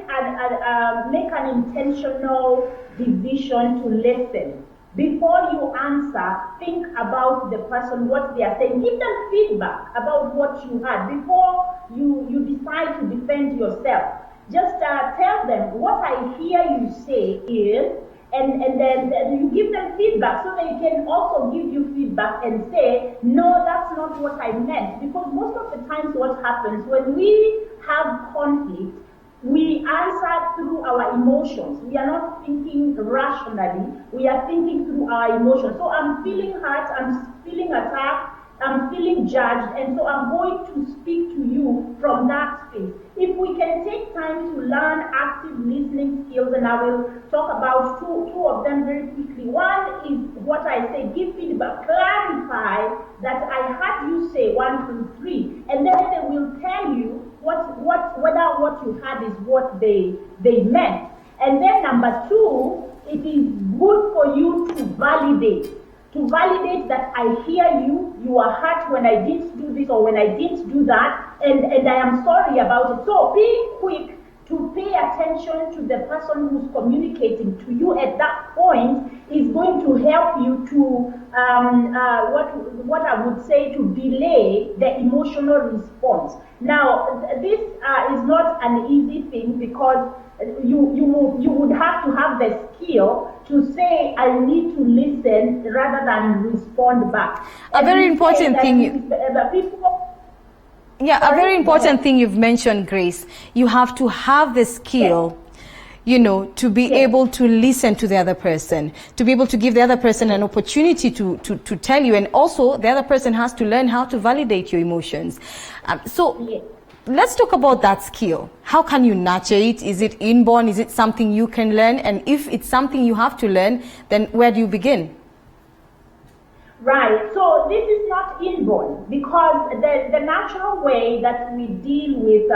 an intentional decision to listen. Before you answer, think about the person, what they are saying. Give them feedback about what you heard before you decide to defend yourself. Just tell them what I hear you say is, and then you give them feedback so they can also give you feedback and say, no, that's not what I meant. Because most of the times what happens when we have conflict, we answer through our emotions. We are not thinking rationally. We are thinking through our emotions. So I'm feeling hurt, I'm feeling attacked, I'm feeling judged, and so I'm going to speak to you from that space. If we can take time to learn active listening skills, and I will talk about two of them very quickly. One is what I say, give feedback, clarify that I heard you say 1, 2, 3, and then they will tell you whether what you heard is what they meant. And then number 2, it is good for you to validate that I hear you, you are hurt when I didn't do this or when I didn't do that, and I am sorry about it. So be quick to pay attention to the person who's communicating to you at that point is going to help you to, what I would say, to delay the emotional response. Now, this is not an easy thing, because you would have to have the skill to say, I need to listen rather than respond back. A very important thing. A very important thing you've mentioned, Grace. You have to have the skill, to be able to listen to the other person, to be able to give the other person an opportunity to tell you, and also the other person has to learn how to validate your emotions. Let's talk about that skill. How can you nurture it? Is it inborn? Is it something you can learn? And if it's something you have to learn, then where do you begin? Right. So this is not inborn, because the natural way that we deal with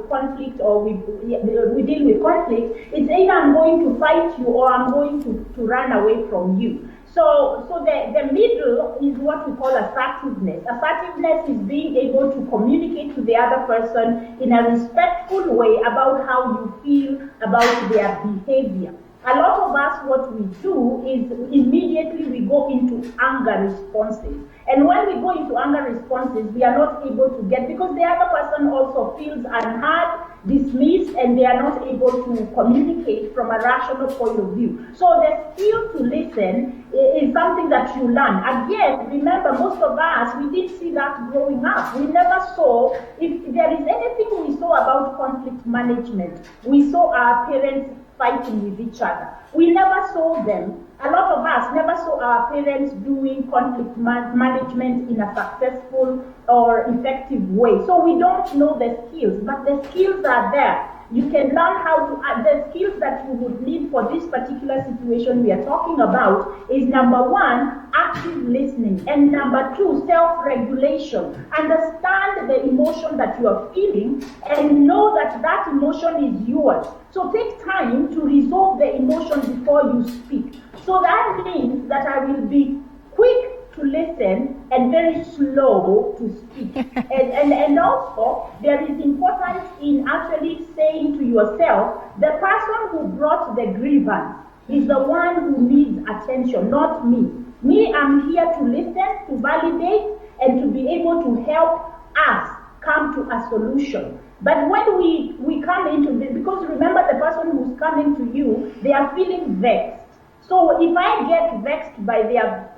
conflict, or we deal with conflict, is either I'm going to fight you or I'm going to run away from you. So the middle is what we call assertiveness. Assertiveness is being able to communicate to the other person in a respectful way about how you feel about their behavior. A lot of us, what we do is immediately we go into anger responses. And when we go into anger responses, we are not able to get, because the other person also feels unheard, dismissed, and they are not able to communicate from a rational point of view. So the skill to listen is something that you learn. Again, remember, most of us, we didn't see that growing up. We never saw, if there is anything we saw about conflict management, we saw our parents fighting with each other. We never saw them. A lot of us never saw our parents doing conflict management in a successful or effective way. So we don't know the skills, but the skills are there. You can learn how to, the skills that you would need for this particular situation we are talking about is number one, active listening, and number two, self-regulation. Understand the emotion that you are feeling and know that that emotion is yours. So take time to resolve the emotion before you speak. So that means that I will be quick to listen and very slow to speak. and also, there is importance in actually saying to yourself, the person who brought the grievance is the one who needs attention, not me. Me, I'm here to listen, to validate, and to be able to help us come to a solution. But when we come into this, because remember, the person who's coming to you, they are feeling vexed. So if I get vexed by their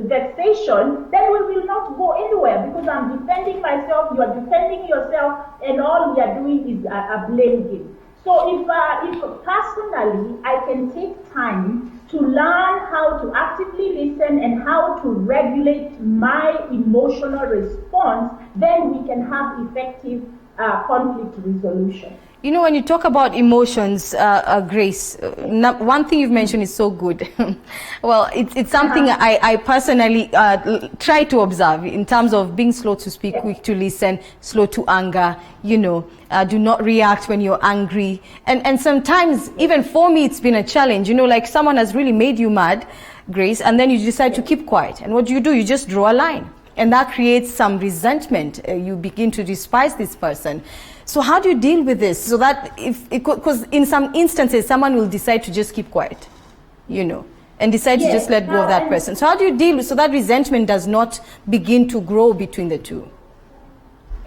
vexation, then we will not go anywhere, because I'm defending myself, you are defending yourself, and all we are doing is a blame game. So if personally I can take time to learn how to actively listen and how to regulate my emotional response, then we can have effective conflict resolution. You know, when you talk about emotions, Grace, one thing you've mentioned is so good. Well, it's something I personally try to observe in terms of being slow to speak, quick to listen, slow to anger, you know, do not react when you're angry. And sometimes, even for me, it's been a challenge. You know, like someone has really made you mad, Grace, and then you decide to keep quiet. And what do? You just draw a line. And that creates some resentment. You begin to despise this person. So how do you deal with this? So that because in some instances, someone will decide to just keep quiet, you know, and decide to just let go of that person. So how do you deal with, so that resentment does not begin to grow between the two?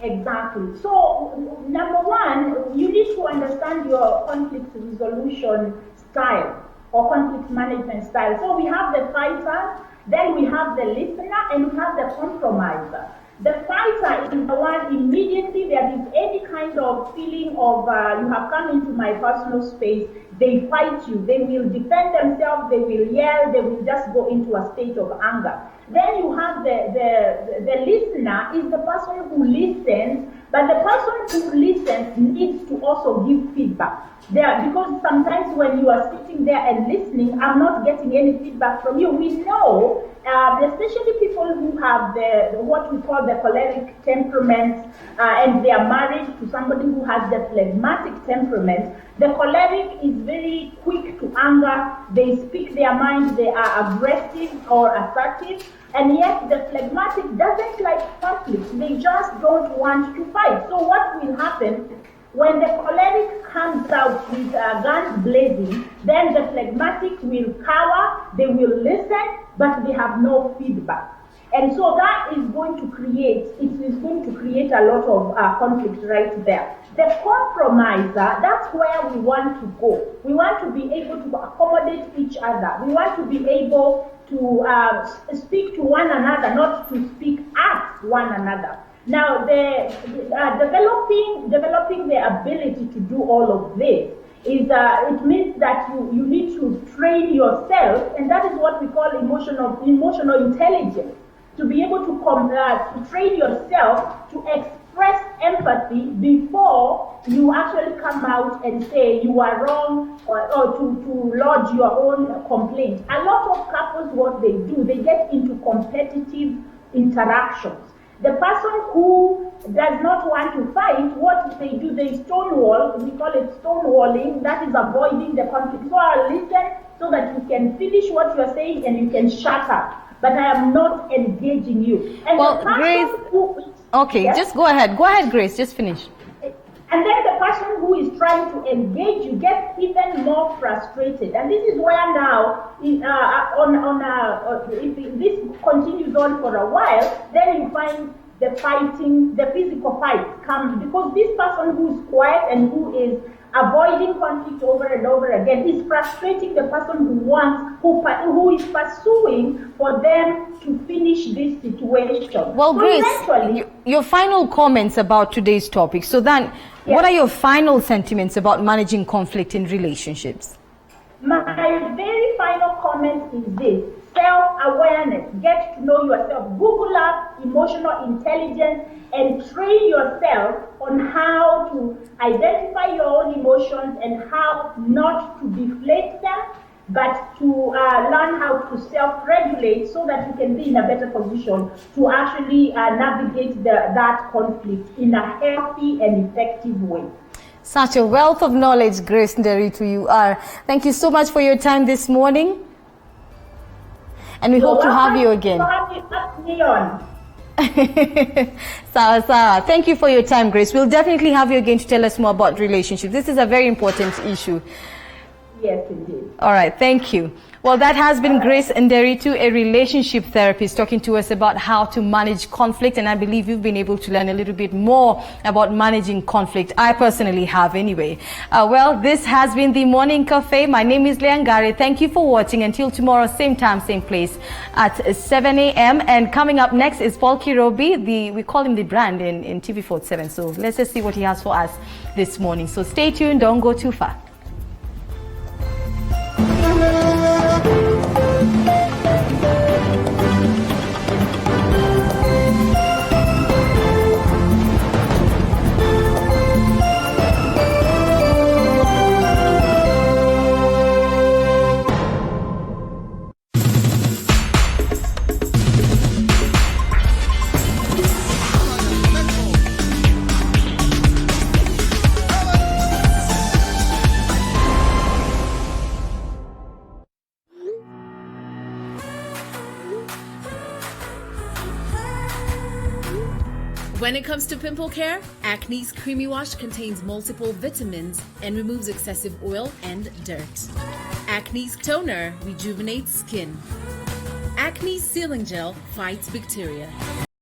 Exactly. So number one, you need to understand your conflict resolution style or conflict management style. So we have the fighter, then we have the listener, and we have the compromiser. The fighter is the one immediately there is any kind of feeling of you have come into my personal space, they fight you, they will defend themselves, they will yell, they will just go into a state of anger. Then you have the listener is the person who listens, but the person who listens needs to also give feedback. Because sometimes when you are sitting there and listening, I'm not getting any feedback from you. We know, especially people who have what we call the choleric temperament, and they are married to somebody who has the phlegmatic temperament. The choleric is very quick to anger. They speak their mind. They are aggressive or assertive. And yet the phlegmatic doesn't like conflict. They just don't want to fight. So what will happen? When the choleric comes out with guns blazing, then the phlegmatic will cower, they will listen, but they have no feedback. And so that is going to create, a lot of conflict right there. The compromiser, that's where we want to go. We want to be able to accommodate each other. We want to be able to speak to one another, not to speak at one another. Now, developing the ability to do all of this is it means that you need to train yourself, and that is what we call emotional intelligence. To be able to train yourself to express empathy before you actually come out and say you are wrong, or to lodge your own complaint. A lot of couples, what they do, they get into competitive interactions. The person who does not want to fight, what they do, they stonewall. We call it stonewalling. That is avoiding the conflict. So I'll listen so that you can finish what you are saying and you can shut up. But I am not engaging you. And well, Grace, okay, yes? Just go ahead. Go ahead, Grace. Just finish. And then the person who is trying to engage you gets even more frustrated. And this is where now, if this continues on for a while, then you find the fighting, the physical fights come, because this person who is quiet and who is avoiding conflict over and over again is frustrating the person who is pursuing for them to finish this situation. Well, Grace, your final comments about today's topic. So then, yes, what are your final sentiments about managing conflict in relationships? My very final comment is this: self-awareness. Get to know yourself. Google up emotional intelligence and train yourself on how to identify your own emotions and how not to deflate them, but to learn how to self-regulate so that you can be in a better position to actually navigate that conflict in a healthy and effective way. Such a wealth of knowledge, Grace Nderitu, you are. Thank you so much for your time this morning. And we hope to have you again. Sawa. Thank you for your time, Grace. We'll definitely have you again to tell us more about relationships. This is a very important issue. Yes, indeed. All right, thank you. Well, that has been Grace Nderitu, a relationship therapist, talking to us about how to manage conflict. And I believe you've been able to learn a little bit more about managing conflict. I personally have anyway. Well, this has been the Morning Cafe. My name is Leangari. Thank you for watching. Until tomorrow, same time, same place at 7 a.m. And coming up next is Paul Kirobi. We call him the brand in TV47. So let's just see what he has for us this morning. So stay tuned. Don't go too far. When it comes to pimple care, Acne's Creamy Wash contains multiple vitamins and removes excessive oil and dirt. Acne's Toner rejuvenates skin. Acne's Sealing Gel fights bacteria.